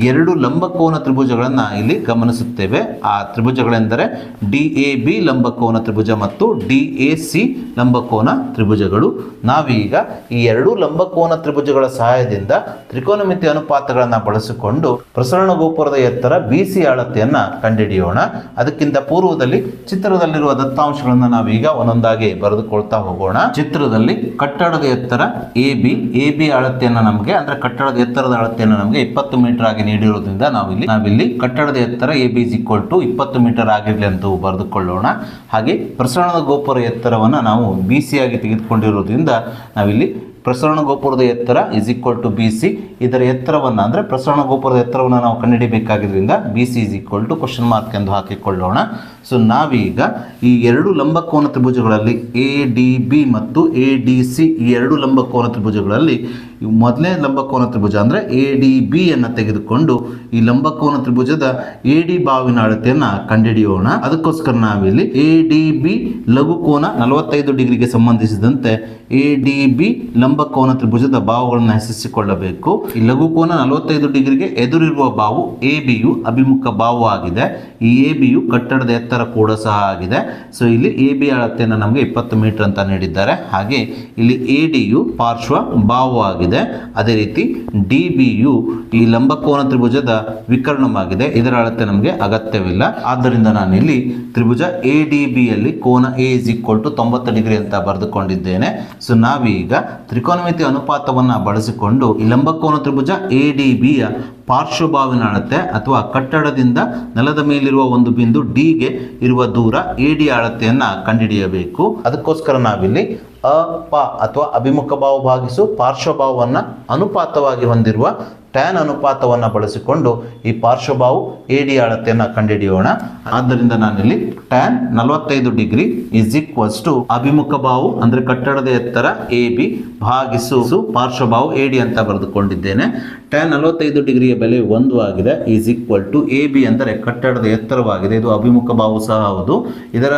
ಎರಡು ಲಂಬ ಕೋನ ತ್ರಿಭುಜಗಳನ್ನು ಇಲ್ಲಿ ಗಮನಿಸುತ್ತೇವೆ. ಆ ತ್ರಿಭುಜಗಳೆಂದರೆ DAB ಲಂಬ ಕೋನ ತ್ರಿಭುಜ ಮತ್ತು DAC ಲಂಬ ಲಂಬಕೋನ ತ್ರಿಭುಜಗಳು. ನಾವೀಗ ಈ ಎರಡು ಲಂಬಕೋನ ತ್ರಿಭುಜಗಳ ಸಹಾಯದಿಂದ ತ್ರಿಕೋನಮಿತಿ ಅನುಪಾತಗಳನ್ನು ಬಳಸಿಕೊಂಡು ಪ್ರಸರಣ ಗೋಪುರದ ಎತ್ತರ BC ಅಳತೆಯನ್ನ ಕಂಡುಹಿಡಿಯೋಣ. ಅದಕ್ಕಿಂತ ಪೂರ್ವದಲ್ಲಿ ಚಿತ್ರದಲ್ಲಿರುವ ದತ್ತಾಂಶಗಳನ್ನು ನಾವೀಗ ಒಂದೊಂದಾಗಿ ಬರೆದುಕೊಳ್ತಾ ಹೋಗೋಣ. ಚಿತ್ರದಲ್ಲಿ ಕಟ್ಟಡದ ಎತ್ತರ AB ಅಳತೆಯನ್ನು ನಮಗೆ ಅಂದ್ರೆ ಕಟ್ಟಡದ ಎತ್ತರದ ಅಳತೆಯನ್ನು ನಮಗೆ 20 ಮೀಟರ್ ಆಗಿ ನೀಡಿರುವುದರಿಂದ ನಾವಿಲ್ಲಿ ಕಟ್ಟಡದ ಎತ್ತರ AB = 20 ಮೀಟರ್ ಆಗಿರಲಿ ಅಂತ ಬರೆದುಕೊಳ್ಳೋಣ. ಹಾಗೆ ಪ್ರಸರಣ ಗೋಪುರ ಎತ್ತರವನ್ನು ನಾವು BC ಆಗಿ ತೆಗೆದುಕೊಂಡಿರುವುದರಿಂದ ನಾವಿಲ್ಲಿ ಪ್ರಸರಣ ಗೋಪುರದ ಎತ್ತರ = BC. ಇದರ ಎತ್ತರವನ್ನು ಅಂದರೆ ಪ್ರಸರಣ ಗೋಪುರದ ಎತ್ತರವನ್ನು ನಾವು ಕಂಡುಹಿಡಿಯಬೇಕಾಗಿದ್ದರಿಂದ BC = ? ಎಂದು ಹಾಕಿಕೊಳ್ಳೋಣ. ಸೊ ನಾವೀಗ ಈ ಎರಡು ಲಂಬಕೋನ ತ್ರಿಭುಜಗಳಲ್ಲಿ ADB ಮತ್ತು ADC ಈ ಎರಡು ಲಂಬಕೋನ ತ್ರಿಭುಜಗಳಲ್ಲಿ ಮೊದಲನೇ ಲಂಬಕೋನ ತ್ರಿಭುಜ ಅಂದರೆ ADB ಅನ್ನು ತೆಗೆದುಕೊಂಡು ಈ ಲಂಬಕೋನ ತ್ರಿಭುಜದ AD ಬಾವಿನ ಅಳತೆಯನ್ನು ಕಂಡುಹಿಡಿಯೋಣ. ಅದಕ್ಕೋಸ್ಕರ ನಾವಿಲ್ಲಿ ADB ಲಘುಕೋನ 45 ಡಿಗ್ರಿಗೆ ಸಂಬಂಧಿಸಿದಂತೆ ADB ಲಂಬಕೋನ ತ್ರಿಭುಜದ ಬಾವುಗಳನ್ನು ಹೆಸರಿಸಿಕೊಳ್ಳಬೇಕು. ಈ ಲಘುಕೋನ 45 ಡಿಗ್ರಿಗೆ ಎದುರಿರುವ ಬಾವು ABಯು ಅಭಿಮುಖ ಬಾವು ಆಗಿದೆ. ಈ ABಯು ಕಟ್ಟಡದ ಎತ್ತರ ಕೂಡ ಸಹ ಆಗಿದೆ. ಸೊ ಇಲ್ಲಿ AB ಅಳತೆಯನ್ನು ನಮಗೆ 20 ಮೀಟರ್ ಅಂತ ನೀಡಿದ್ದಾರೆ. ಹಾಗೆ ಇಲ್ಲಿ ADಯು ಪಾರ್ಶ್ವ ಬಾವು ಆಗಿದೆ. ಅದೇ ರೀತಿ DBಯು ಈ ಲಂಬಕೋನ ತ್ರಿಭುಜದ ವಿಕರ್ಣವಾಗಿದೆ. ಇದರ ಅಳತೆ ನಮಗೆ ಅಗತ್ಯವಿಲ್ಲ. ಆದ್ದರಿಂದ ನಾನಿಲ್ಲಿ ತ್ರಿಭುಜ ADBಯಲ್ಲಿ ಕೋನ A = 90 ಡಿಗ್ರಿ ಅಂತ ಬರೆದುಕೊಂಡಿದ್ದೇನೆ. ಸೊ ನಾವೀಗ ತ್ರಿಕೋನಮಿತಿ ಅನುಪಾತವನ್ನು ಬಳಸಿಕೊಂಡು ಈ ಲಂಬಕೋನ ತ್ರಿಭುಜ ADBಯ ಪಾರ್ಶ್ವಭಾವಿನ ಅಳತೆ ಅಥವಾ ಕಟ್ಟಡದಿಂದ ನೆಲದ ಮೇಲಿರುವ ಒಂದು ಬಿಂದು Dಗೆ ಇರುವ ದೂರ AD ಅಳತೆಯನ್ನು ಕಂಡುಹಿಡಿಯಬೇಕು. ಅದಕ್ಕೋಸ್ಕರ ನಾವಿಲ್ಲಿ ಅಪ ಅಥವಾ ಅಭಿಮುಖ ಬಾವು ಭಾಗಿಸು ಪಾರ್ಶ್ವಭಾವವನ್ನು ಅನುಪಾತವಾಗಿ ಹೊಂದಿರುವ ಟ್ಯಾನ್ ಅನುಪಾತವನ್ನು ಬಳಸಿಕೊಂಡು ಈ ಪಾರ್ಶ್ವಭಾವು AD ಅಳತೆಯನ್ನು ಕಂಡುಹಿಡಿಯೋಣ. ಆದ್ದರಿಂದ ನಾನಿಲ್ಲಿ ಟ್ಯಾನ್ 45 ಡಿಗ್ರಿ = ಅಭಿಮುಖ ಬಾವು ಅಂದರೆ ಕಟ್ಟಡದ ಎತ್ತರ AB ಭಾಗಿಸು ಪಾರ್ಶ್ವಭಾವು AD ಅಂತ ಬರೆದುಕೊಂಡಿದ್ದೇನೆ. ಟ್ಯಾನ್ 45 ಡಿಗ್ರಿಯ ಬೆಲೆ 1 ಆಗಿದೆ. = AB ಅಂದರೆ ಕಟ್ಟಡದ ಎತ್ತರವಾಗಿದೆ. ಇದು ಅಭಿಮುಖ ಬಾವು ಸಹ ಹೌದು. ಇದರ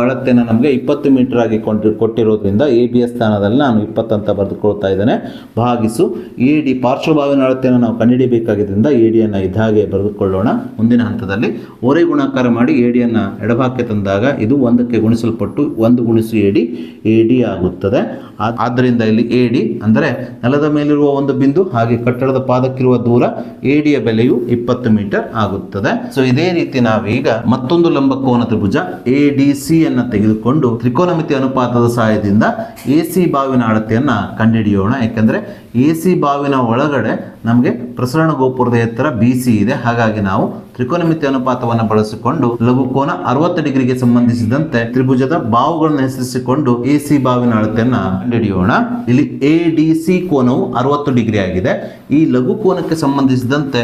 ಅಳತೆಯನ್ನು ನಮಗೆ 20 ಮೀಟರ್ ಆಗಿ ಕೊಟ್ಟಿರೋದ್ರಿಂದ ABಯ ಸ್ಥಾನದಲ್ಲಿ ನಾನು 20 ಅಂತ ಬರೆದುಕೊಳ್ತಾ ಇದ್ದೇನೆ. ಭಾಗಿಸು AD ಪಾರ್ಶ್ವಭಾವಿನ ಅಳತೆಯನ್ನು ನಾವು ಕಂಡುಹಿಡಿಯಬೇಕಾಗಿದ್ದರಿಂದ ADಯನ್ನು ಇದಾಗೆ ಬರೆದುಕೊಳ್ಳೋಣ. ಮುಂದಿನ ಹಂತದಲ್ಲಿ ಓರೆ ಗುಣಾಕಾರ ಮಾಡಿ ADಯನ್ನು ಎಡಭಾಗಕ್ಕೆ ತಂದಾಗ ಇದು 1ಕ್ಕೆ ಗುಣಿಸಲ್ಪಟ್ಟು 1 × AD ಆಗುತ್ತದೆ. ಆದ್ದರಿಂದ ಇಲ್ಲಿ AD ಅಂದರೆ ನೆಲದ ಮೇಲಿರುವ ಒಂದು ಬಿಂದು ಹಾಗೆ ಕಟ್ಟಡದ ಪಾದಕ್ಕಿರುವ ದೂರ ADಯ ಬೆಲೆಯು 20 ಮೀಟರ್ ಆಗುತ್ತದೆ. ಸೊ ಇದೇ ರೀತಿ ನಾವೀಗ ಮತ್ತೊಂದು ಲಂಬಕೋನ ತ್ರಿಭುಜ ADC ಅನ್ನು ತೆಗೆದುಕೊಂಡು ತ್ರಿಕೋನಮಿತಿ ಅನುಪಾತದ ಸಹಾಯದಿಂದ AC ಬಾವಿನ ಅಳತೆಯನ್ನ ಕಂಡುಹಿಡಿಯೋಣ. ಯಾಕೆಂದ್ರೆ AC ಬಾವಿನ ಒಳಗಡೆ ನಮಗೆ ಪ್ರಸರಣ ಗೋಪುರದ ಎತ್ತರ BC ಇದೆ. ಹಾಗಾಗಿ ನಾವು ತ್ರಿಕೋನಮಿತಿ ಅನುಪಾತವನ್ನು ಬಳಸಿಕೊಂಡು ಲಘುಕೋನ 60 ಡಿಗ್ರಿಗೆ ಸಂಬಂಧಿಸಿದಂತೆ ತ್ರಿಭುಜದ ಬಾವುಗಳನ್ನು ಹೆಸರಿಸಿಕೊಂಡು AC ಬಾವಿನ ಅಳತೆಯನ್ನ ಕಂಡುಹಿಡಿಯೋಣ. ಇಲ್ಲಿ ADC ಕೋನವು 60 ಡಿಗ್ರಿ ಆಗಿದೆ. ಈ ಲಘುಕೋನಕ್ಕೆ ಸಂಬಂಧಿಸಿದಂತೆ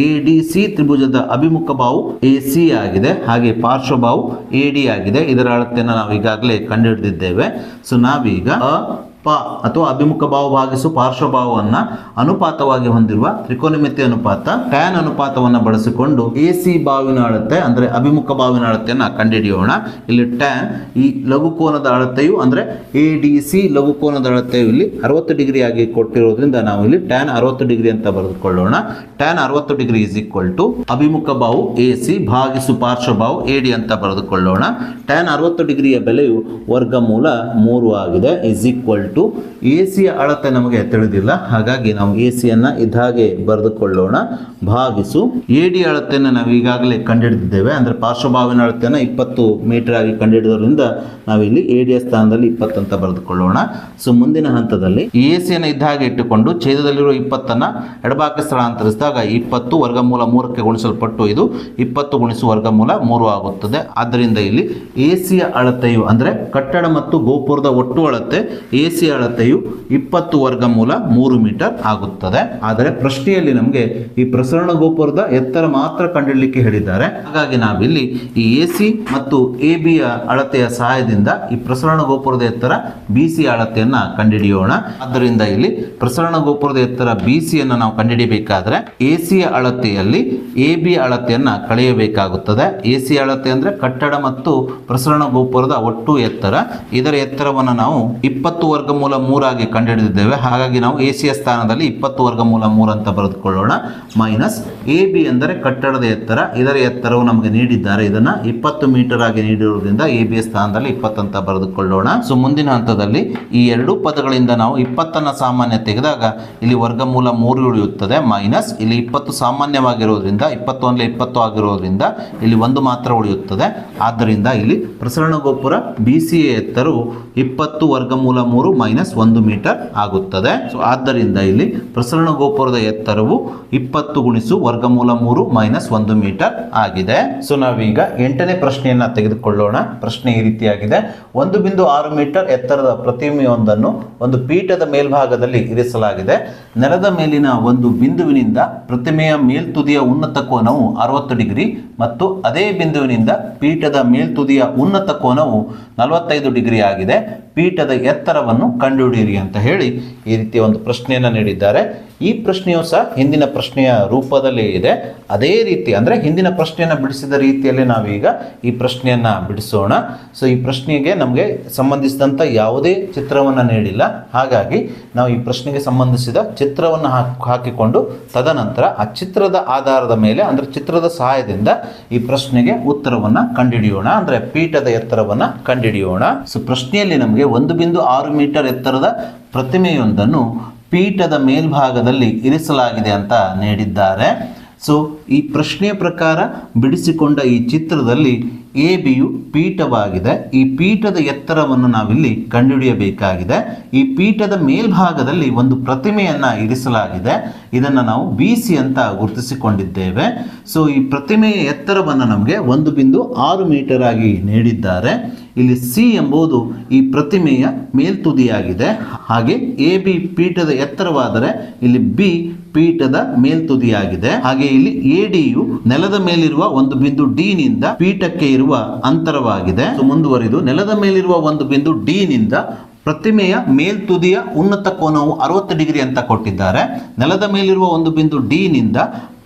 ADC ತ್ರಿಭುಜದ ಅಭಿಮುಖ ಬಾವು AC ಆಗಿದೆ. ಹಾಗೆ ಪಾರ್ಶ್ವಭಾವು AD ಆಗಿದೆ. ಇದರ ಅಳತೆಯನ್ನು ನಾವು ಈಗಾಗಲೇ ಕಂಡುಹಿಡಿದಿದ್ದೇವೆ. ಸೊ ನಾವೀಗ ಅಥವಾ ಅಭಿಮುಖ ಬಾವು ಭಾಗಿಸು ಪಾರ್ಶ್ವಭಾವವನ್ನು ಅನುಪಾತವಾಗಿ ಹೊಂದಿರುವ ತ್ರಿಕೋನಮಿತಿ ಅನುಪಾತ ಟ್ಯಾನ್ ಅನುಪಾತವನ್ನು ಬಳಸಿಕೊಂಡು AC ಬಾವಿನ ಅಳತೆ ಅಂದರೆ ಅಭಿಮುಖ ಬಾವಿನ ಅಳತೆಯನ್ನು ಕಂಡುಹಿಡಿಯೋಣ. ಇಲ್ಲಿ ಟ್ಯಾನ್ ಈ ಲಘುಕೋನದ ಅಳತೆಯು ಅಂದರೆ ADC ಲಘುಕೋನದ ಅಳತೆಯು ಇಲ್ಲಿ 60 ಡಿಗ್ರಿ ಆಗಿ ಕೊಟ್ಟಿರೋದ್ರಿಂದ ನಾವು ಇಲ್ಲಿ ಟ್ಯಾನ್ 60 ಡಿಗ್ರಿ ಅಂತ ಬರೆದುಕೊಳ್ಳೋಣ. ಟ್ಯಾನ್ 60 ಡಿಗ್ರಿ = ಅಭಿಮುಖ ಬಾವು AC ಭಾಗಿಸು ಪಾರ್ಶ್ವಭಾವು AD ಅಂತ ಬರೆದುಕೊಳ್ಳೋಣ. ಟ್ಯಾನ್ 60 ಡಿಗ್ರಿಯ ಬೆಲೆಯು ವರ್ಗಮೂಲ 3 ಆಗಿದೆ. ACಯ ಅಳತೆ ನಮಗೆ ತಿಳಿದಿಲ್ಲ. ಹಾಗಾಗಿ ನಾವು ACಯನ್ನು ಇದಾಗೆ ಬರೆದುಕೊಳ್ಳೋಣ. ಭಾಗಿಸು AD ಅಳತೆಯನ್ನು ನಾವು ಈಗಾಗಲೇ ಕಂಡುಹಿಡಿದಿದ್ದೇವೆ. ಅಂದರೆ ಪಾರ್ಶ್ವಭಾವಿನ ಅಳತೆಯನ್ನು 20 ಮೀಟರ್ ಆಗಿ ಕಂಡುಹಿಡಿದ್ರಿಂದ ನಾವಿಲ್ಲಿ ADಯ ಸ್ಥಾನದಲ್ಲಿ 20 ಅಂತ ಬರೆದುಕೊಳ್ಳೋಣ. ಸೊ ಮುಂದಿನ ಹಂತದಲ್ಲಿ ACಯನ್ನು ಇದ್ದಾಗೆ ಇಟ್ಟುಕೊಂಡು ಛೇದದಲ್ಲಿರುವ 20ಅನ್ನು ಎಡಭಾಗಕ್ಕೆ ಸ್ಥಳಾಂತರಿಸಿದಾಗ 20 ವರ್ಗಮೂಲ 3ಕ್ಕೆ ಗುಣಿಸಲ್ಪಟ್ಟು ಇದು 20 × ವರ್ಗಮೂಲ 3 ಆಗುತ್ತದೆ. ಆದ್ದರಿಂದ ಇಲ್ಲಿ ACಯ ಅಳತೆಯು ಅಂದರೆ ಕಟ್ಟಡ ಮತ್ತು ಗೋಪುರದ ಒಟ್ಟು ಅಳತೆ AC ಅಳತೆಯು 20 ವರ್ಗಮೂಲ 3 ಮೀಟರ್ ಆಗುತ್ತದೆ. ಆದರೆ ಪ್ರಶ್ನೆಯಲ್ಲಿ ನಮಗೆ ಈ ಪ್ರಸರಣ ಗೋಪುರದ ಎತ್ತರ ಮಾತ್ರ ಕಂಡುಹಿಡಿಯಲಿಕ್ಕೆ ಹೇಳಿದ್ದಾರೆ. ಹಾಗಾಗಿ ನಾವಿಲ್ಲಿ ಈ AC ಮತ್ತು ABಯ ಅಳತೆಯ ಸಹಾಯದಿಂದ ಈ ಪ್ರಸರಣ ಗೋಪುರದ ಎತ್ತರ BC ಅಳತೆಯನ್ನ ಕಂಡುಹಿಡಿಯೋಣ. ಆದ್ದರಿಂದ ಇಲ್ಲಿ ಪ್ರಸರಣ ಗೋಪುರದ ಎತ್ತರ BCಯನ್ನು ನಾವು ಕಂಡುಹಿಡಿಯಬೇಕಾದ್ರೆ ACಯ ಅಳತೆಯಲ್ಲಿ ABಯ ಅಳತೆಯನ್ನ ಕಳೆಯಬೇಕಾಗುತ್ತದೆ. AC ಅಳತೆ ಅಂದ್ರೆ ಕಟ್ಟಡ ಮತ್ತು ಪ್ರಸರಣ ಗೋಪುರದ ಒಟ್ಟು ಎತ್ತರ. ಇದರ ಎತ್ತರವನ್ನು ನಾವು 20 ವರ್ಗ ವರ್ಗಮೂಲ 3 ಆಗಿ ಕಂಡುಹಿಡಿದಿದ್ದೇವೆ. ಹಾಗಾಗಿ ನಾವು ಎ ಸಿ ಯ ಸ್ಥಾನದಲ್ಲಿ 20 ವರ್ಗಮೂಲ 3 ಅಂತ ಬರೆದುಕೊಳ್ಳೋಣ. ಮೈನಸ್ ಎ ಬಿ ಅಂದರೆ ಕಟ್ಟಡದ ಎತ್ತರ, ಇದರ ಎತ್ತರವು ನಮಗೆ ನೀಡಿದ್ದಾರೆ, ಇದನ್ನು 20 ಮೀಟರ್ ಆಗಿ ನೀಡಿರುವುದರಿಂದ ಎ ಬಿ ಯ ಸ್ಥಾನದಲ್ಲಿ 20 ಅಂತ ಬರೆದುಕೊಳ್ಳೋಣ. ಸೊ ಮುಂದಿನ ಹಂತದಲ್ಲಿ ಈ ಎರಡೂ ಪದಗಳಿಂದ ನಾವು 20 ಸಾಮಾನ್ಯ ತೆಗೆದಾಗ ಇಲ್ಲಿ ವರ್ಗಮೂಲ 3 ಉಳಿಯುತ್ತದೆ. ಮೈನಸ್ ಇಲ್ಲಿ 20 ಸಾಮಾನ್ಯವಾಗಿರುವುದರಿಂದ 20 20 ಆಗಿರುವುದರಿಂದ ಇಲ್ಲಿ 1 ಮಾತ್ರ ಉಳಿಯುತ್ತದೆ. ಆದ್ದರಿಂದ ಇಲ್ಲಿ ಪ್ರಸರಣ ಗೋಪುರ ಬಿ ಸಿ ಯ ಎತ್ತರವು 20 ವರ್ಗಮೂಲ 3 ಮೈನಸ್ 1 ಮೀಟರ್ ಆಗುತ್ತದೆ. ಸೊ ಆದ್ದರಿಂದ ಇಲ್ಲಿ ಪ್ರಸರಣ ಗೋಪುರದ ಎತ್ತರವು 20 ಗುಣಿಸು ವರ್ಗಮೂಲ 3 ಮೈನಸ್ 1 ಮೀಟರ್ ಆಗಿದೆ. ಸೊ ನಾವೀಗ 8ನೇ ಪ್ರಶ್ನೆಯನ್ನ ತೆಗೆದುಕೊಳ್ಳೋಣ. ಪ್ರಶ್ನೆ ಈ ರೀತಿಯಾಗಿದೆ. 1.6 ಮೀಟರ್ ಎತ್ತರದ ಪ್ರತಿಮೆಯೊಂದನ್ನು ಒಂದು ಪೀಠದ ಮೇಲ್ಭಾಗದಲ್ಲಿ ಇರಿಸಲಾಗಿದೆ. ನೆಲದ ಮೇಲಿನ ಒಂದು ಬಿಂದುವಿನಿಂದ ಪ್ರತಿಮೆಯ ಮೇಲ್ತುದಿಯ ಉನ್ನತ ಕೋನವು 60 ಡಿಗ್ರಿ ಮತ್ತು ಅದೇ ಬಿಂದುವಿನಿಂದ ಪೀಠದ ಮೇಲ್ತುದಿಯ ಉನ್ನತ ಕೋನವು 45 ಡಿಗ್ರಿ ಆಗಿದೆ. ಪೀಠದ ಎತ್ತರವನ್ನು ಕಂಡುಹಿಡಿಯಿರಿ ಅಂತ ಹೇಳಿ ಈ ರೀತಿಯ ಒಂದು ಪ್ರಶ್ನೆಯನ್ನು ನೀಡಿದ್ದಾರೆ. ಈ ಪ್ರಶ್ನೆಯು ಸಹ ಹಿಂದಿನ ಪ್ರಶ್ನೆಯ ರೂಪದಲ್ಲೇ ಇದೆ. ಅದೇ ರೀತಿ ಅಂದರೆ ಹಿಂದಿನ ಪ್ರಶ್ನೆಯನ್ನು ಬಿಡಿಸಿದ ರೀತಿಯಲ್ಲಿ ನಾವೀಗ ಈ ಪ್ರಶ್ನೆಯನ್ನು ಬಿಡಿಸೋಣ. ಸೊ ಈ ಪ್ರಶ್ನೆಗೆ ನಮಗೆ ಸಂಬಂಧಿಸಿದಂಥ ಯಾವುದೇ ಚಿತ್ರವನ್ನು ನೀಡಿಲ್ಲ. ಹಾಗಾಗಿ ನಾವು ಈ ಪ್ರಶ್ನೆಗೆ ಸಂಬಂಧಿಸಿದ ಚಿತ್ರವನ್ನು ಹಾಕಿಕೊಂಡು ತದನಂತರ ಆ ಚಿತ್ರದ ಆಧಾರದ ಮೇಲೆ ಅಂದರೆ ಚಿತ್ರದ ಸಹಾಯದಿಂದ ಈ ಪ್ರಶ್ನೆಗೆ ಉತ್ತರವನ್ನು ಕಂಡುಹಿಡಿಯೋಣ, ಅಂದರೆ ಪೀಠದ ಎತ್ತರವನ್ನು ಕಂಡುಹಿಡಿಯೋಣ. ಸೊ ಪ್ರಶ್ನೆಯಲ್ಲಿ ನಮಗೆ 1.6 ಮೀಟರ್ ಎತ್ತರದ ಪ್ರತಿಮೆಯೊಂದನ್ನು ಪೀಠದ ಮೇಲ್ಭಾಗದಲ್ಲಿ ಇರಿಸಲಾಗಿದೆ ಅಂತ ನೀಡಿದ್ದಾರೆ. ಸೊ ಈ ಪ್ರಶ್ನೆಯ ಪ್ರಕಾರ ಬಿಡಿಸಿಕೊಂಡ ಈ ಚಿತ್ರದಲ್ಲಿ ಎ ಬಿಯು ಪೀಠವಾಗಿದೆ. ಈ ಪೀಠದ ಎತ್ತರವನ್ನು ನಾವಿಲ್ಲಿ ಕಂಡುಹಿಡಿಯಬೇಕಾಗಿದೆ. ಈ ಪೀಠದ ಮೇಲ್ಭಾಗದಲ್ಲಿ ಒಂದು ಪ್ರತಿಮೆಯನ್ನು ಇರಿಸಲಾಗಿದೆ. ಇದನ್ನು ನಾವು ಬಿ ಸಿ ಅಂತ ಗುರುತಿಸಿಕೊಂಡಿದ್ದೇವೆ. ಸೊ ಈ ಪ್ರತಿಮೆಯ ಎತ್ತರವನ್ನು ನಮಗೆ 1.6 ಮೀಟರ್ ಆಗಿ ನೀಡಿದ್ದಾರೆ. ಇಲ್ಲಿ ಸಿ ಎಂಬುದು ಈ ಪ್ರತಿಮೆಯ ಮೇಲ್ತುದಿಯಾಗಿದೆ. ಹಾಗೆ ಎ ಬಿ ಪೀಠದ ಎತ್ತರವಾದರೆ ಇಲ್ಲಿ ಬಿ ಪೀಠದ ಮೇಲ್ತುದಿಯಾಗಿದೆ. ಹಾಗೆ ಇಲ್ಲಿ ಎ ಡಿಯು ನೆಲದ ಮೇಲಿರುವ ಒಂದು ಬಿಂದು ಡಿ ನಿಂದ ಪೀಠಕ್ಕೆ ಇರುವ ಅಂತರವಾಗಿದೆ. ಮುಂದುವರಿದು ನೆಲದ ಮೇಲಿರುವ ಒಂದು ಬಿಂದು ಡಿ ನಿಂದ ಪ್ರತಿಮೆಯ ಮೇಲ್ತುದಿಯ ಉನ್ನತ ಕೋನವು 60 ಡಿಗ್ರಿ ಅಂತ ಕೊಟ್ಟಿದ್ದಾರೆ. ನೆಲದ ಮೇಲಿರುವ ಒಂದು ಬಿಂದು ಡಿ ನಿಂದ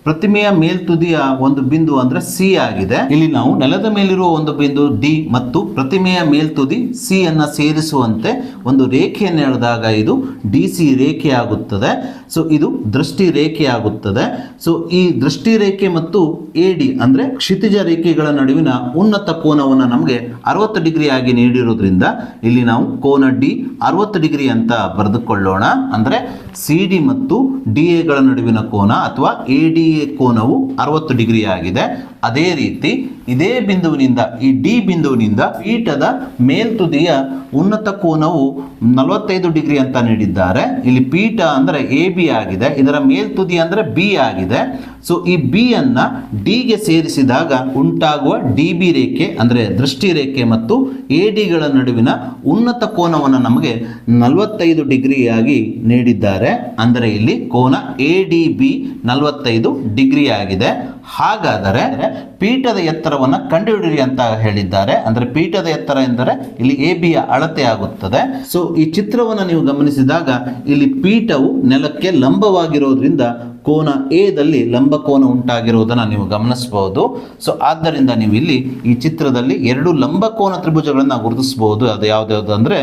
ಪ್ರತಿಮೆಯ ಮೇಲ್ತುದಿಯ ಒಂದು ಬಿಂದು ಅಂದ್ರೆ ಸಿ ಆಗಿದೆ. ಇಲ್ಲಿ ನಾವು ನೆಲದ ಮೇಲಿರುವ ಒಂದು ಬಿಂದು ಡಿ ಮತ್ತು ಪ್ರತಿಮೆಯ ಮೇಲ್ತುದಿ ಸಿ ಅನ್ನ ಸೇರಿಸುವಂತೆ ಒಂದು ರೇಖೆಯನ್ನು ಎಳೆದಾಗ ಇದು ಡಿ ಸಿ ರೇಖೆ ಆಗುತ್ತದೆ. ಸೊ ಇದು ದೃಷ್ಟಿ ರೇಖೆ ಆಗುತ್ತದೆ. ಸೊ ಈ ದೃಷ್ಟಿ ರೇಖೆ ಮತ್ತು ಎ ಡಿ ಅಂದ್ರೆ ಕ್ಷಿತಿಜ ರೇಖೆಗಳ ನಡುವಿನ ಉನ್ನತ ಕೋನವನ್ನು ನಮಗೆ 60 ಡಿಗ್ರಿ ಆಗಿ ನೀಡಿರೋದ್ರಿಂದ ಇಲ್ಲಿ ನಾವು ಕೋನ ಡಿ 60 ಡಿಗ್ರಿ ಅಂತ ಬರೆದುಕೊಳ್ಳೋಣ. ಅಂದ್ರೆ ಸಿ ಡಿ ಮತ್ತು ಡಿ ಎಗಳ ನಡುವಿನ ಕೋನ ಅಥವಾ ಎ ಡಿ ಎ ಕೋನವು 60 ಡಿಗ್ರಿ ಆಗಿದೆ. ಅದೇ ರೀತಿ ಇದೇ ಬಿಂದುವಿನಿಂದ ಈ ಡಿ ಬಿಂದುವಿನಿಂದ ಪೀಠದ ಮೇಲ್ತುದಿಯ ಉನ್ನತ ಕೋನವು 45 ಡಿಗ್ರಿ ಅಂತ ನೀಡಿದ್ದಾರೆ. ಇಲ್ಲಿ ಪೀಠ ಅಂದರೆ ಎ ಬಿ ಆಗಿದೆ, ಇದರ ಮೇಲ್ತುದಿ ಅಂದರೆ ಬಿ ಆಗಿದೆ. ಸೊ ಈ ಬಿ ಅನ್ನ ಡಿಗೆ ಸೇರಿಸಿದಾಗ ಉಂಟಾಗುವ ಡಿ ಬಿ ರೇಖೆ ಅಂದರೆ ದೃಷ್ಟಿ ರೇಖೆ ಮತ್ತು ಎ ಡಿಗಳ ನಡುವಿನ ಉನ್ನತ ಕೋನವನ್ನು ನಮಗೆ 45 ಡಿಗ್ರಿಯಾಗಿ ನೀಡಿದ್ದಾರೆ. ಅಂದರೆ ಇಲ್ಲಿ ಕೋನ ಎ ಡಿ ಬಿ 45 ಡಿಗ್ರಿ ಆಗಿದೆ. ಹಾಗಾದರೆ ಪೀಠದ ಎತ್ತರವನ್ನು ಕಂಡುಹಿಡಿಯಿರಿ ಅಂತ ಹೇಳಿದ್ದಾರೆ. ಅಂದರೆ ಪೀಠದ ಎತ್ತರ ಎಂದರೆ ಇಲ್ಲಿ ಎ ಬಿಯ ಅಳತೆ ಆಗುತ್ತದೆ. ಸೊ ಈ ಚಿತ್ರವನ್ನು ನೀವು ಗಮನಿಸಿದಾಗ ಇಲ್ಲಿ ಪೀಠವು ನೆಲಕ್ಕೆ ಲಂಬವಾಗಿರೋದ್ರಿಂದ ಕೋನ ಎ ದಲ್ಲಿ ಲಂಬ ಕೋನ ಉಂಟಾಗಿರುವುದನ್ನು ನೀವು ಗಮನಿಸಬಹುದು. ಸೊ ಆದ್ದರಿಂದ ನೀವು ಇಲ್ಲಿ ಈ ಚಿತ್ರದಲ್ಲಿ ಎರಡು ಲಂಬ ಕೋನ ತ್ರಿಭುಜಗಳನ್ನು ಗುರುತಿಸಬಹುದು. ಅದು ಯಾವ್ದು ಅಂದ್ರೆ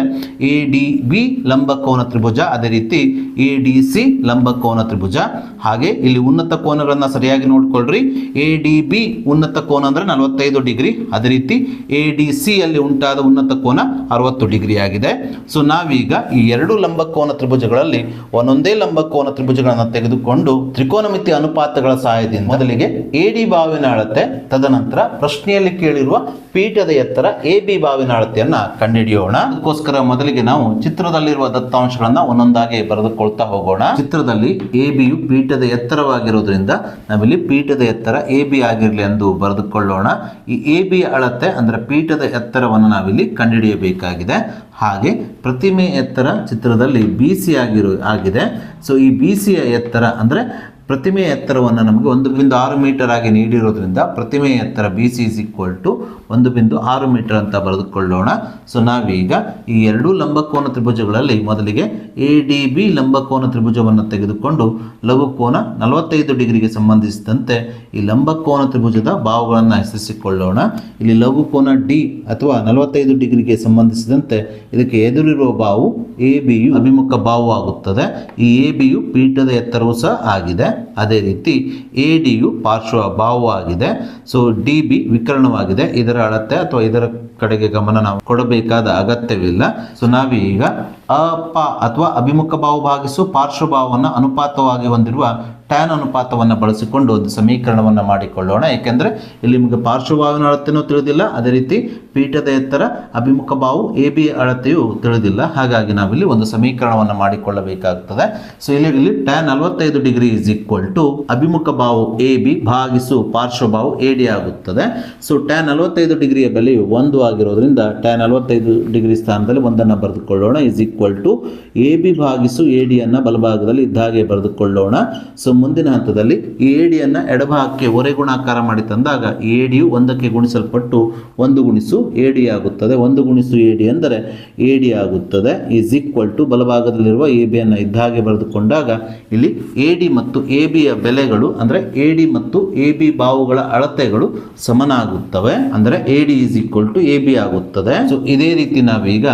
ಎ ಡಿ ಬಿ ಲಂಬ ಕೋನ ತ್ರಿಭುಜ, ಅದೇ ರೀತಿ ಎ ಡಿ ಸಿ ಲಂಬ ಕೋನ ತ್ರಿಭುಜ. ಹಾಗೆ ಇಲ್ಲಿ ಉನ್ನತ ಕೋನಗಳನ್ನು ಸರಿಯಾಗಿ ನೋಡ್ಕೊಳ್ರಿ. ಎ ಡಿ ಬಿ ಉನ್ನತ ಕೋನ ಅಂದ್ರೆ 45 ಡಿಗ್ರಿ, ಅದೇ ರೀತಿ ಎ ಡಿ ಸಿ ಅಲ್ಲಿ ಉಂಟಾದ ಉನ್ನತ ಕೋನ 60 ಡಿಗ್ರಿ ಆಗಿದೆ. ಸೊ ನಾವೀಗ ಈ ಎರಡು ಲಂಬ ಕೋನ ತ್ರಿಭುಜಗಳಲ್ಲಿ ಒಂದೊಂದೇ ಲಂಬ ಕೋನ ತ್ರಿಭುಜಗಳನ್ನು ತೆಗೆದುಕೊಂಡು ತ್ರಿಕೋನಮಿತಿ ಅನುಪಾತಗಳ ಸಹಾಯದಿಂದ ಮೊದಲಿಗೆ ಎ ಡಿ ಬಾವಿನ ಅಳತೆ, ತದನಂತರ ಪ್ರಶ್ನೆಯಲ್ಲಿ ಕೇಳಿರುವ ಪೀಠದ ಎತ್ತರ ಎ ಬಿ ಬಾವಿನ ಅಳತೆಯನ್ನ ಕಂಡುಹಿಡಿಯೋಣ. ಅದಕ್ಕೋಸ್ಕರ ಮೊದಲಿಗೆ ನಾವು ಚಿತ್ರದಲ್ಲಿರುವ ದತ್ತಾಂಶಗಳನ್ನ ಒಂದೊಂದಾಗಿ ಬರೆದುಕೊಳ್ತಾ ಹೋಗೋಣ. ಚಿತ್ರದಲ್ಲಿ ಎ ಬಿಯು ಪೀಠದ ಎತ್ತರವಾಗಿರೋದ್ರಿಂದ ನಾವಿಲ್ಲಿ ಪೀಠದ ಎತ್ತರ ಎ ಬಿ ಆಗಿರಲಿ ಎಂದು ಬರೆದುಕೊಳ್ಳೋಣ. ಈ ಎ ಬಿ ಅಳತೆ ಅಂದ್ರೆ ಪೀಠದ ಎತ್ತರವನ್ನು ನಾವಿಲ್ಲಿ ಕಂಡುಹಿಡಿಯಬೇಕಾಗಿದೆ. ಹಾಗೆ ಪ್ರತಿಮೆ ಎತ್ತರ ಚಿತ್ರದಲ್ಲಿ ಬಿ ಸಿ ಆಗಿದೆ. ಸೊ ಈ ಬಿ ಸಿಯ ಎತ್ತರ ಅಂದರೆ ಪ್ರತಿಮೆಯ ಎತ್ತರವನ್ನು ನಮಗೆ 1.6 ಮೀಟರ್ ಆಗಿ ನೀಡಿರೋದ್ರಿಂದ ಪ್ರತಿಮೆಯ ಎತ್ತರ B C is equal to 1.6 metre ಅಂತ ಬರೆದುಕೊಳ್ಳೋಣ. ಸೊ ನಾವೀಗ ಈ ಎರಡೂ ಲಂಬಕೋನ ತ್ರಿಭುಜಗಳಲ್ಲಿ ಮೊದಲಿಗೆ ಎ ಡಿ ಬಿ ಲಂಬಕೋನ ತ್ರಿಭುಜವನ್ನು ತೆಗೆದುಕೊಂಡು ಲಘುಕೋನ 45 ಡಿಗ್ರಿಗೆ ಸಂಬಂಧಿಸಿದಂತೆ ಈ ಲಂಬಕೋನ ತ್ರಿಭುಜದ ಬಾಹುಗಳನ್ನು ಹೆಸರಿಸಿಕೊಳ್ಳೋಣ. ಇಲ್ಲಿ ಲಘುಕೋನ ಡಿ ಅಥವಾ 45 ಡಿಗ್ರಿಗೆ ಸಂಬಂಧಿಸಿದಂತೆ ಇದಕ್ಕೆ ಎದುರಿರುವ ಬಾಹು ಎ ಬಿಯು ಅಭಿಮುಖ ಬಾಹು ಆಗುತ್ತದೆ. ಈ ಎ ಬಿಯು ಪೀಠದ ಎತ್ತರವೂ ಸಹ ಆಗಿದೆ. ಅದೇ ರೀತಿ ಎ ಡಿಯು ಪಾರ್ಶ್ವ ಬಾಹು ಆಗಿದೆ. ಸೊ ಡಿ ಬಿ ವಿಕರ್ಣವಾಗಿದೆ. ಇದರ ಅಳತೆ ಅಥವಾ ಇದರ ಕಡೆಗೆ ಗಮನ ನಾವು ಕೊಡಬೇಕಾದ ಅಗತ್ಯವಿಲ್ಲ. ಸೊ ನಾವೀಗ ಅಪ ಅಥವಾ ಅಭಿಮುಖ ಬಾಹು ಭಾಗಿಸು ಪಾರ್ಶ್ವ ಬಾಹುವನ್ನು ಅನುಪಾತವಾಗಿ ಹೊಂದಿರುವ ಟ್ಯಾನ್ ಅನುಪಾತವನ್ನು ಬಳಸಿಕೊಂಡು ಒಂದು ಸಮೀಕರಣವನ್ನು ಮಾಡಿಕೊಳ್ಳೋಣ. ಏಕೆಂದರೆ ಇಲ್ಲಿ ನಿಮಗೆ ಪಾರ್ಶ್ವಬಾಹುವಿನ ಅಳತೆಯೂ ತಿಳಿದಿಲ್ಲ, ಅದೇ ರೀತಿ ಪೀಠದ ಎತ್ತರ ಅಭಿಮುಖ ಬಾಹು ಎ ಬಿ ಅಳತೆಯೂ ತಿಳಿದಿಲ್ಲ. ಹಾಗಾಗಿ ನಾವಿಲ್ಲಿ ಒಂದು ಸಮೀಕರಣವನ್ನು ಮಾಡಿಕೊಳ್ಳಬೇಕಾಗುತ್ತದೆ. ಸೊ ಇಲ್ಲಿ tan 45 degree is equal to ಅಭಿಮುಖ ಬಾಹು ಎ ಬಿ ಭಾಗಿಸು ಪಾರ್ಶ್ವ ಬಾಹು ಎ ಡಿ ಆಗುತ್ತದೆ. ಸೊ ಟ್ಯಾನ್ 45 ಡಿಗ್ರಿಯ ಬೆಲೆಯು 1 ಆಗಿರೋದ್ರಿಂದ ಟ್ಯಾನ್ 45 ಡಿಗ್ರಿ ಸ್ಥಾನದಲ್ಲಿ 1 ಬರೆದುಕೊಳ್ಳೋಣ. Is equal to A B ಭಾಗಿಸು ಎ ಡಿಯನ್ನು ಬಲಭಾಗದಲ್ಲಿ ಇದ್ದ ಹಾಗೆ ಬರೆದುಕೊಳ್ಳೋಣ. ಸೊ ಮುಂದಿನ ಹಂತದಲ್ಲಿ ಈ ಎ ಡಿಯನ್ನು ಎಡಭಾಗಕ್ಕೆ ಒರೆ ಗುಣಾಕಾರ ಮಾಡಿ ತಂದಾಗ ಎ ಡಿಯು 1ಕ್ಕೆ ಗುಣಿಸಲ್ಪಟ್ಟು 1 ಗುಣಿಸು ಎ ಡಿ ಆಗುತ್ತದೆ. 1 ಗುಣಿಸು ಎ ಡಿ ಅಂದರೆ ಎ ಡಿ ಆಗುತ್ತದೆ. ಈಸ್ ಈಕ್ವಲ್ ಟು ಬಲಭಾಗದಲ್ಲಿರುವ ಎ ಬಿಯನ್ನು ಇದ್ದ ಹಾಗೆ ಬರೆದುಕೊಂಡಾಗ ಇಲ್ಲಿ ಎ ಡಿ ಮತ್ತು ಎ ಬಿಯ ಬೆಲೆಗಳು ಅಂದರೆ ಎ ಡಿ ಮತ್ತು ಎ ಬಿ ಬಾಹುಗಳ ಅಳತೆಗಳು ಸಮನಾಗುತ್ತವೆ. ಅಂದರೆ A D is equal to A B ಆಗುತ್ತದೆ. ಸೊ ಇದೇ ರೀತಿ ನಾವೀಗ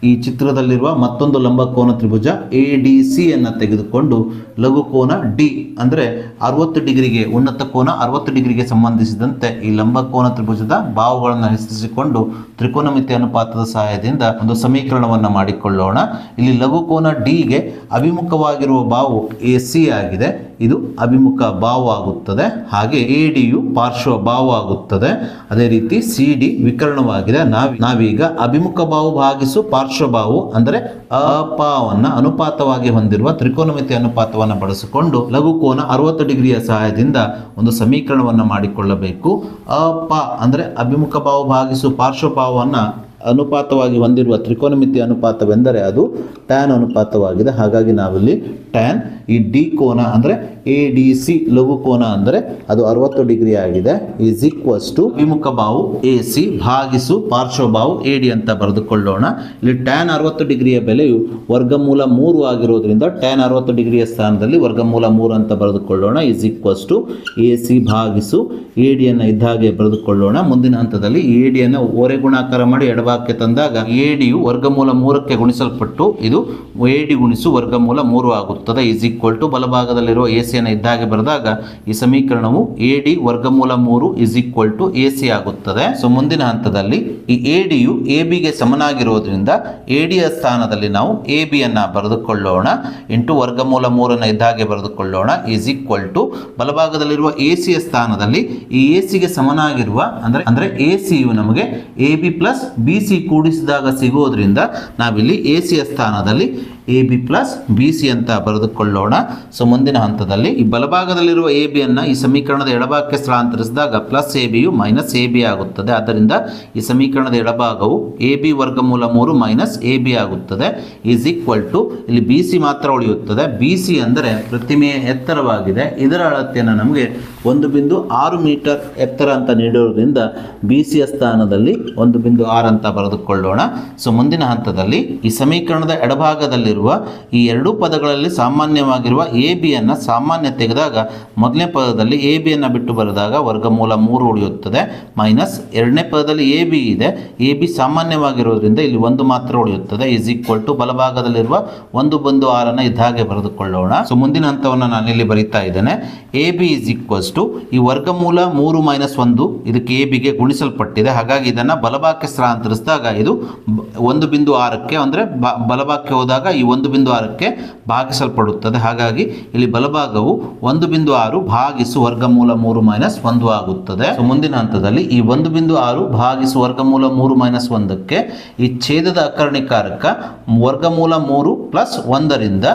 ಈ ಚಿತ್ರದಲ್ಲಿರುವ ಮತ್ತೊಂದು ಲಂಬಕೋನ ತ್ರಿಭುಜ ಎ ಡಿ ಸಿ ಅನ್ನು ತೆಗೆದುಕೊಂಡು ಲಘುಕೋನ ಡಿ ಅಂದರೆ 60 ಡಿಗ್ರಿಗೆ ಉನ್ನತ ಕೋನ 60 ಡಿಗ್ರಿಗೆ ಸಂಬಂಧಿಸಿದಂತೆ ಈ ಲಂಬಕೋನ ತ್ರಿಭುಜದ ಬಾಹುಗಳನ್ನು ಹೆಸರಿಸಿಕೊಂಡು ತ್ರಿಕೋನಮಿತಿ ಅನುಪಾತದ ಸಹಾಯದಿಂದ ಒಂದು ಸಮೀಕರಣವನ್ನು ಮಾಡಿಕೊಳ್ಳೋಣ. ಇಲ್ಲಿ ಲಘುಕೋನ ಡಿಗೆ ಅಭಿಮುಖವಾಗಿರುವ ಬಾಹು ಎ ಸಿ ಆಗಿದೆ. ಇದು ಅಭಿಮುಖ ಬಾಹು ಆಗುತ್ತದೆ. ಹಾಗೆ ಎ ಡಿಯು ಪಾರ್ಶ್ವ ಬಾಹು ಆಗುತ್ತದೆ. ಅದೇ ರೀತಿ ಸಿ ಡಿ ವಿಕರ್ಣವಾಗಿದೆ. ನಾವೀಗ ಅಭಿಮುಖ ಬಾಹು ಭಾಗಿಸು ಪಾರ್ಶ್ವ ಬಾಹು ಅಂದರೆ ಅಪವನ್ನು ಅನುಪಾತವಾಗಿ ಹೊಂದಿರುವ ತ್ರಿಕೋನಮಿತಿ ಅನುಪಾತವನ್ನು ಬಳಸಿಕೊಂಡು ಲಘುಕೋನ 60 ಡಿಗ್ರಿಯ ಸಹಾಯದಿಂದ ಒಂದು ಸಮೀಕರಣವನ್ನು ಮಾಡಿಕೊಳ್ಳಬೇಕು. ಅಪ ಅಂದರೆ ಅಭಿಮುಖ ಬಾಹು ಭಾಗಿಸು ಪಾರ್ಶ್ವ ಬಾಹುವನ್ನು ಅನುಪಾತವಾಗಿ ಹೊಂದಿರುವ ತ್ರಿಕೋನಮಿತಿ ಅನುಪಾತವೆಂದರೆ ಅದು ಟ್ಯಾನ್ ಅನುಪಾತವಾಗಿದೆ. ಹಾಗಾಗಿ ನಾವಿಲ್ಲಿ ಟ್ಯಾನ್ ಈ ಡಿ ಕೋನ ಅಂದರೆ ಎ ಡಿ ಸಿ ಲಘು ಕೋನ ಅಂದರೆ ಅದು 60 ಡಿಗ್ರಿ ಆಗಿದೆ. ಈಸ್ ಈಕ್ವಲ್ಸ್ ಟು ಅಭಿಮುಖ ಬಾಹು ಎ ಸಿ ಭಾಗಿಸು ಪಾರ್ಶ್ವ ಬಾಹು ಎ ಡಿ ಅಂತ ಬರೆದುಕೊಳ್ಳೋಣ. ಇಲ್ಲಿ ಟ್ಯಾನ್ 60 ಡಿಗ್ರಿಯ ಬೆಲೆಯು ವರ್ಗಮೂಲ 3 ಆಗಿರೋದ್ರಿಂದ ಟ್ಯಾನ್ 60 ಡಿಗ್ರಿಯ ಸ್ಥಾನದಲ್ಲಿ ವರ್ಗಮೂಲ 3 ಅಂತ ಬರೆದುಕೊಳ್ಳೋಣ. Is equals to A C ಭಾಗಿಸು ಎ ಡಿಯನ್ನು ಇದ್ದ ಹಾಗೆ ಬರೆದುಕೊಳ್ಳೋಣ. ಮುಂದಿನ ಹಂತದಲ್ಲಿ ಎ ಡಿಯನ್ನು ಒರೆ ಗುಣಾಕಾರ ಮಾಡಿ ಎಡಭಾಗಕ್ಕೆ ತಂದಾಗ ಎ ಡಿಯು ವರ್ಗಮೂಲ 3ಕ್ಕೆ ಗುಣಿಸಲ್ಪಟ್ಟು ಇದು ಎ ಡಿ ಗುಣಿಸು ವರ್ಗಮೂಲ 3 ಆಗುತ್ತದೆ. ಈಸ್ ಈಕ್ವಲ್ ಟು ಬಲಭಾಗದಲ್ಲಿರುವ ಎ ಸಿಯನ್ನು ಇದ್ದ ಹಾಗೆ ಬರೆದಾಗ ಈ ಸಮೀಕರಣವು ಎ ಡಿ ವರ್ಗಮೂಲ 3 is equal to A C ಆಗುತ್ತದೆ. ಸೊ ಮುಂದಿನ ಹಂತದಲ್ಲಿ ಈ ಎ ಡಿಯು ಎ ಬಿಗೆ ಸಮನಾಗಿರೋದ್ರಿಂದ ಎ ಡಿಯ ಸ್ಥಾನದಲ್ಲಿ ನಾವು ಎ ಬಿಯನ್ನು ಬರೆದುಕೊಳ್ಳೋಣ. ಇಂಟು ವರ್ಗಮೂಲ 3 ಇದ್ದ ಹಾಗೆ ಬರೆದುಕೊಳ್ಳೋಣ. ಈಸ್ ಈಕ್ವಲ್ ಟು ಬಲಭಾಗದಲ್ಲಿರುವ ಎ ಸಿಯ ಸ್ಥಾನದಲ್ಲಿ ಈ ಎ ಸಿಗೆ ಸಮನಾಗಿರುವ ಅಂದರೆ ಎ ಸಿಯು ನಮಗೆ A B plus B C ಕೂಡಿಸಿದಾಗ ಸಿಗೋದ್ರಿಂದ ನಾವಿಲ್ಲಿ ಎ ಸಿಯ ಸ್ಥಾನದಲ್ಲಿ A B plus B C ಅಂತ ಬರೆದುಕೊಳ್ಳೋಣ. ಸೊ ಮುಂದಿನ ಹಂತದಲ್ಲಿ ಈ ಬಲಭಾಗದಲ್ಲಿರುವ ಎ ಬಿಯನ್ನು ಈ ಸಮೀಕರಣದ ಎಡಭಾಗಕ್ಕೆ ಸ್ಥಳಾಂತರಿಸಿದಾಗ ಪ್ಲಸ್ ಎ ಬಿಯು ಮೈನಸ್ ಎ ಬಿ ಆಗುತ್ತದೆ. ಆದ್ದರಿಂದ ಈ ಸಮೀಕರಣದ ಎಡಭಾಗವು ಎ ಬಿ ವರ್ಗಮೂಲ 3 ಮೈನಸ್ ಎ ಬಿ ಆಗುತ್ತದೆ. ಈಸ್ ಈಕ್ವಲ್ ಟು ಇಲ್ಲಿ ಬಿ ಸಿ ಮಾತ್ರ ಉಳಿಯುತ್ತದೆ. ಬಿ ಸಿ ಅಂದರೆ ಪ್ರತಿಮೆಯ ಎತ್ತರವಾಗಿದೆ. ಇದರ ಅಳತೆಯನ್ನು ನಮಗೆ 1.6 ಮೀಟರ್ ಎತ್ತರ ಅಂತ ನೀಡಿರೋದ್ರಿಂದ ಬಿ ಸಿಯ ಸ್ಥಾನದಲ್ಲಿ 1.6 ಅಂತ ಬರೆದುಕೊಳ್ಳೋಣ. ಸೊ ಮುಂದಿನ ಹಂತದಲ್ಲಿ ಈ ಸಮೀಕರಣದ ಎಡಭಾಗದಲ್ಲಿರುವ ಈ ಎರಡೂ ಪದಗಳಲ್ಲಿ ಸಾಮಾನ್ಯವಾಗಿರುವ ಎ ಬಿಯನ್ನು ಸಾಮಾನ್ಯ ತೆಗೆದಾಗ ಮೊದಲನೇ ಪದದಲ್ಲಿ ಎ ಬಿಯನ್ನು ಬಿಟ್ಟು ಬರೆದಾಗ ವರ್ಗಮೂಲ 3 ಉಳಿಯುತ್ತದೆ. ಮೈನಸ್ ಎರಡನೇ ಪದದಲ್ಲಿ ಎ ಬಿ ಇದೆ. ಎ ಬಿ ಸಾಮಾನ್ಯವಾಗಿರೋದ್ರಿಂದ ಇಲ್ಲಿ 1 ಮಾತ್ರ ಉಳಿಯುತ್ತದೆ. ಈಸ್ ಈಕ್ವಲ್ ಟು ಬಲಭಾಗದಲ್ಲಿರುವ 1.6 ಇದ್ದ ಹಾಗೆ ಬರೆದುಕೊಳ್ಳೋಣ. ಸೊ ಮುಂದಿನ ಹಂತವನ್ನು ನಾನಿಲ್ಲಿ ಬರೀತಾ ಇದ್ದೇನೆ. A B is equals to ಈ ವರ್ಗಮೂಲ 3 ಮೈನಸ್ 1 ಇದಕ್ಕೆ ಎ ಬಿಗೆ ಗುಣಿಸಲ್ಪಟ್ಟಿದೆ. ಹಾಗಾಗಿ ಇದನ್ನು ಬಲಭಾಗಕ್ಕೆ ಸ್ಥಳಾಂತರಿಸಿದಾಗ ಇದು 1.6ಕ್ಕೆ ಅಂದರೆ ಬಲಭಾಗಕ್ಕೆ ಹೋದಾಗ ಈ 1.6ಕ್ಕೆ ಭಾಗಿಸಲ್ಪಡುತ್ತದೆ. ಹಾಗಾಗಿ ಇಲ್ಲಿ ಬಲಭಾಗವು 1.6 ಭಾಗಿಸು ವರ್ಗಮೂಲ 3 ಮೈನಸ್ 1 ಆಗುತ್ತದೆ. ಸೊ ಮುಂದಿನ ಹಂತದಲ್ಲಿ ಈ 1.6 ಭಾಗಿಸು ವರ್ಗಮೂಲ 3 ಮೈನಸ್ 1ಕ್ಕೆ ಈ ಛೇದದ ಅಕರ್ಣಿಕಾರಕ ವರ್ಗಮೂಲ 3 ಪ್ಲಸ್ 1ರಿಂದ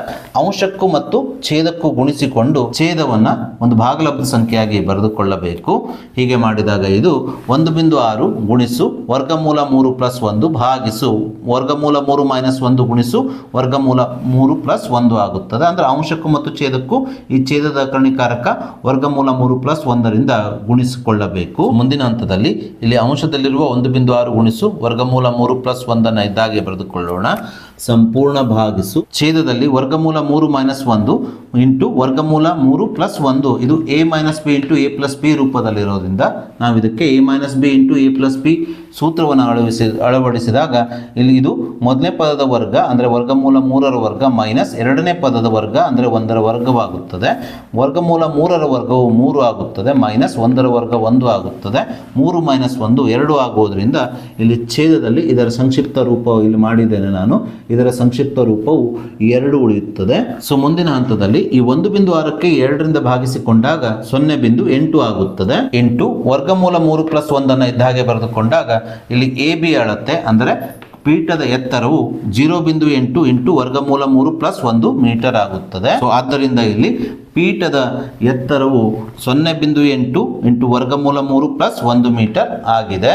ಅಂಶಕ್ಕೂ ಮತ್ತು ಛೇದಕ್ಕೂ ಗುಣಿಸಿಕೊಂಡು ಛೇದವನ್ನು ಒಂದು ಭಾಗಲಬ್ಧ ಸಂಖ್ಯೆ ಸಂಖ್ಯೆಯಾಗಿ ಬರೆದುಕೊಳ್ಳಬೇಕು. ಹೀಗೆ ಮಾಡಿದಾಗ ಇದು 1.6 ಗುಣಿಸು ವರ್ಗಮೂಲ 3 ಪ್ಲಸ್ 1 ಭಾಗಿಸು ವರ್ಗಮೂಲ 3 ಮೈನಸ್ 1 ಗುಣಿಸು ವರ್ಗಮೂಲ 3 ಪ್ಲಸ್ 1 ಆಗುತ್ತದೆ. ಅಂದರೆ ಅಂಶಕ್ಕೂ ಮತ್ತು ಛೇದಕ್ಕೂ ಈ ಛೇದದ ಕರ್ಣಿಕಾರಕ ವರ್ಗಮೂಲ 3 ಪ್ಲಸ್ 1ರಿಂದ ಗುಣಿಸಿಕೊಳ್ಳಬೇಕು. ಮುಂದಿನ ಹಂತದಲ್ಲಿ ಇಲ್ಲಿ ಅಂಶದಲ್ಲಿರುವ 1.6 ಗುಣಿಸು ವರ್ಗಮೂಲ 3 ಪ್ಲಸ್ 1 ಇದ್ದಾಗೆ ಬರೆದುಕೊಳ್ಳೋಣ. ಸಂಪೂರ್ಣ ಭಾಗಿಸು ಛೇದದಲ್ಲಿ ವರ್ಗಮೂಲ 3 ಮೈನಸ್ 1 ಇಂಟು ವರ್ಗಮೂಲ 3 ಪ್ಲಸ್ 1 ಇದು a minus B into a plus B ರೂಪದಲ್ಲಿರೋದ್ರಿಂದ ನಾವು ಇದಕ್ಕೆ a minus B into a plus B ಸೂತ್ರವನ್ನು ಅಳವಡಿಸಿದಾಗ ಇಲ್ಲಿ ಇದು ಮೊದಲನೇ ಪದದ ವರ್ಗ ಅಂದರೆ ವರ್ಗಮೂಲ 3ರ ವರ್ಗ ಮೈನಸ್ ಎರಡನೇ ಪದದ ವರ್ಗ ಅಂದರೆ 1ರ ವರ್ಗವಾಗುತ್ತದೆ. ವರ್ಗಮೂಲ 3ರ ವರ್ಗವು 3 ಆಗುತ್ತದೆ ಮೈನಸ್ 1ರ ವರ್ಗ 1 ಆಗುತ್ತದೆ. 3 ಮೈನಸ್ 1 2 ಆಗುವುದರಿಂದ ಇಲ್ಲಿ ಛೇದದಲ್ಲಿ ಇದರ ಸಂಕ್ಷಿಪ್ತ ರೂಪ ಇಲ್ಲಿ ಮಾಡಿದ್ದೇನೆ ನಾನು. ಇದರ ಸಂಕ್ಷಿಪ್ತ ರೂಪವು 2 ಉಳಿಯುತ್ತದೆ. ಸೊ ಮುಂದಿನ ಹಂತದಲ್ಲಿ ಈ 1.6ಕ್ಕೆ 2ರಿಂದ ಭಾಗಿಸಿಕೊಂಡಾಗ 0.8 ಆಗುತ್ತದೆ. ಇಂಟು ವರ್ಗಮೂಲ 3 ಪ್ಲಸ್ 1 ಇದ್ದ ಹಾಗೆ ಬರೆದುಕೊಂಡಾಗ ಇಲ್ಲಿ ಎ ಬಿ ಅಳತೆ ಅಂದರೆ ಪೀಠದ ಎತ್ತರವು 0.8 ಇಂಟು ವರ್ಗಮೂಲ 3 ಪ್ಲಸ್ 1 ಮೀಟರ್ ಆಗುತ್ತದೆ. ಸೊ ಆದ್ದರಿಂದ ಇಲ್ಲಿ ಪೀಠದ ಎತ್ತರವು 0.8 ಇಂಟು ವರ್ಗಮೂಲ 3 ಪ್ಲಸ್ 1 ಮೀಟರ್ ಆಗಿದೆ.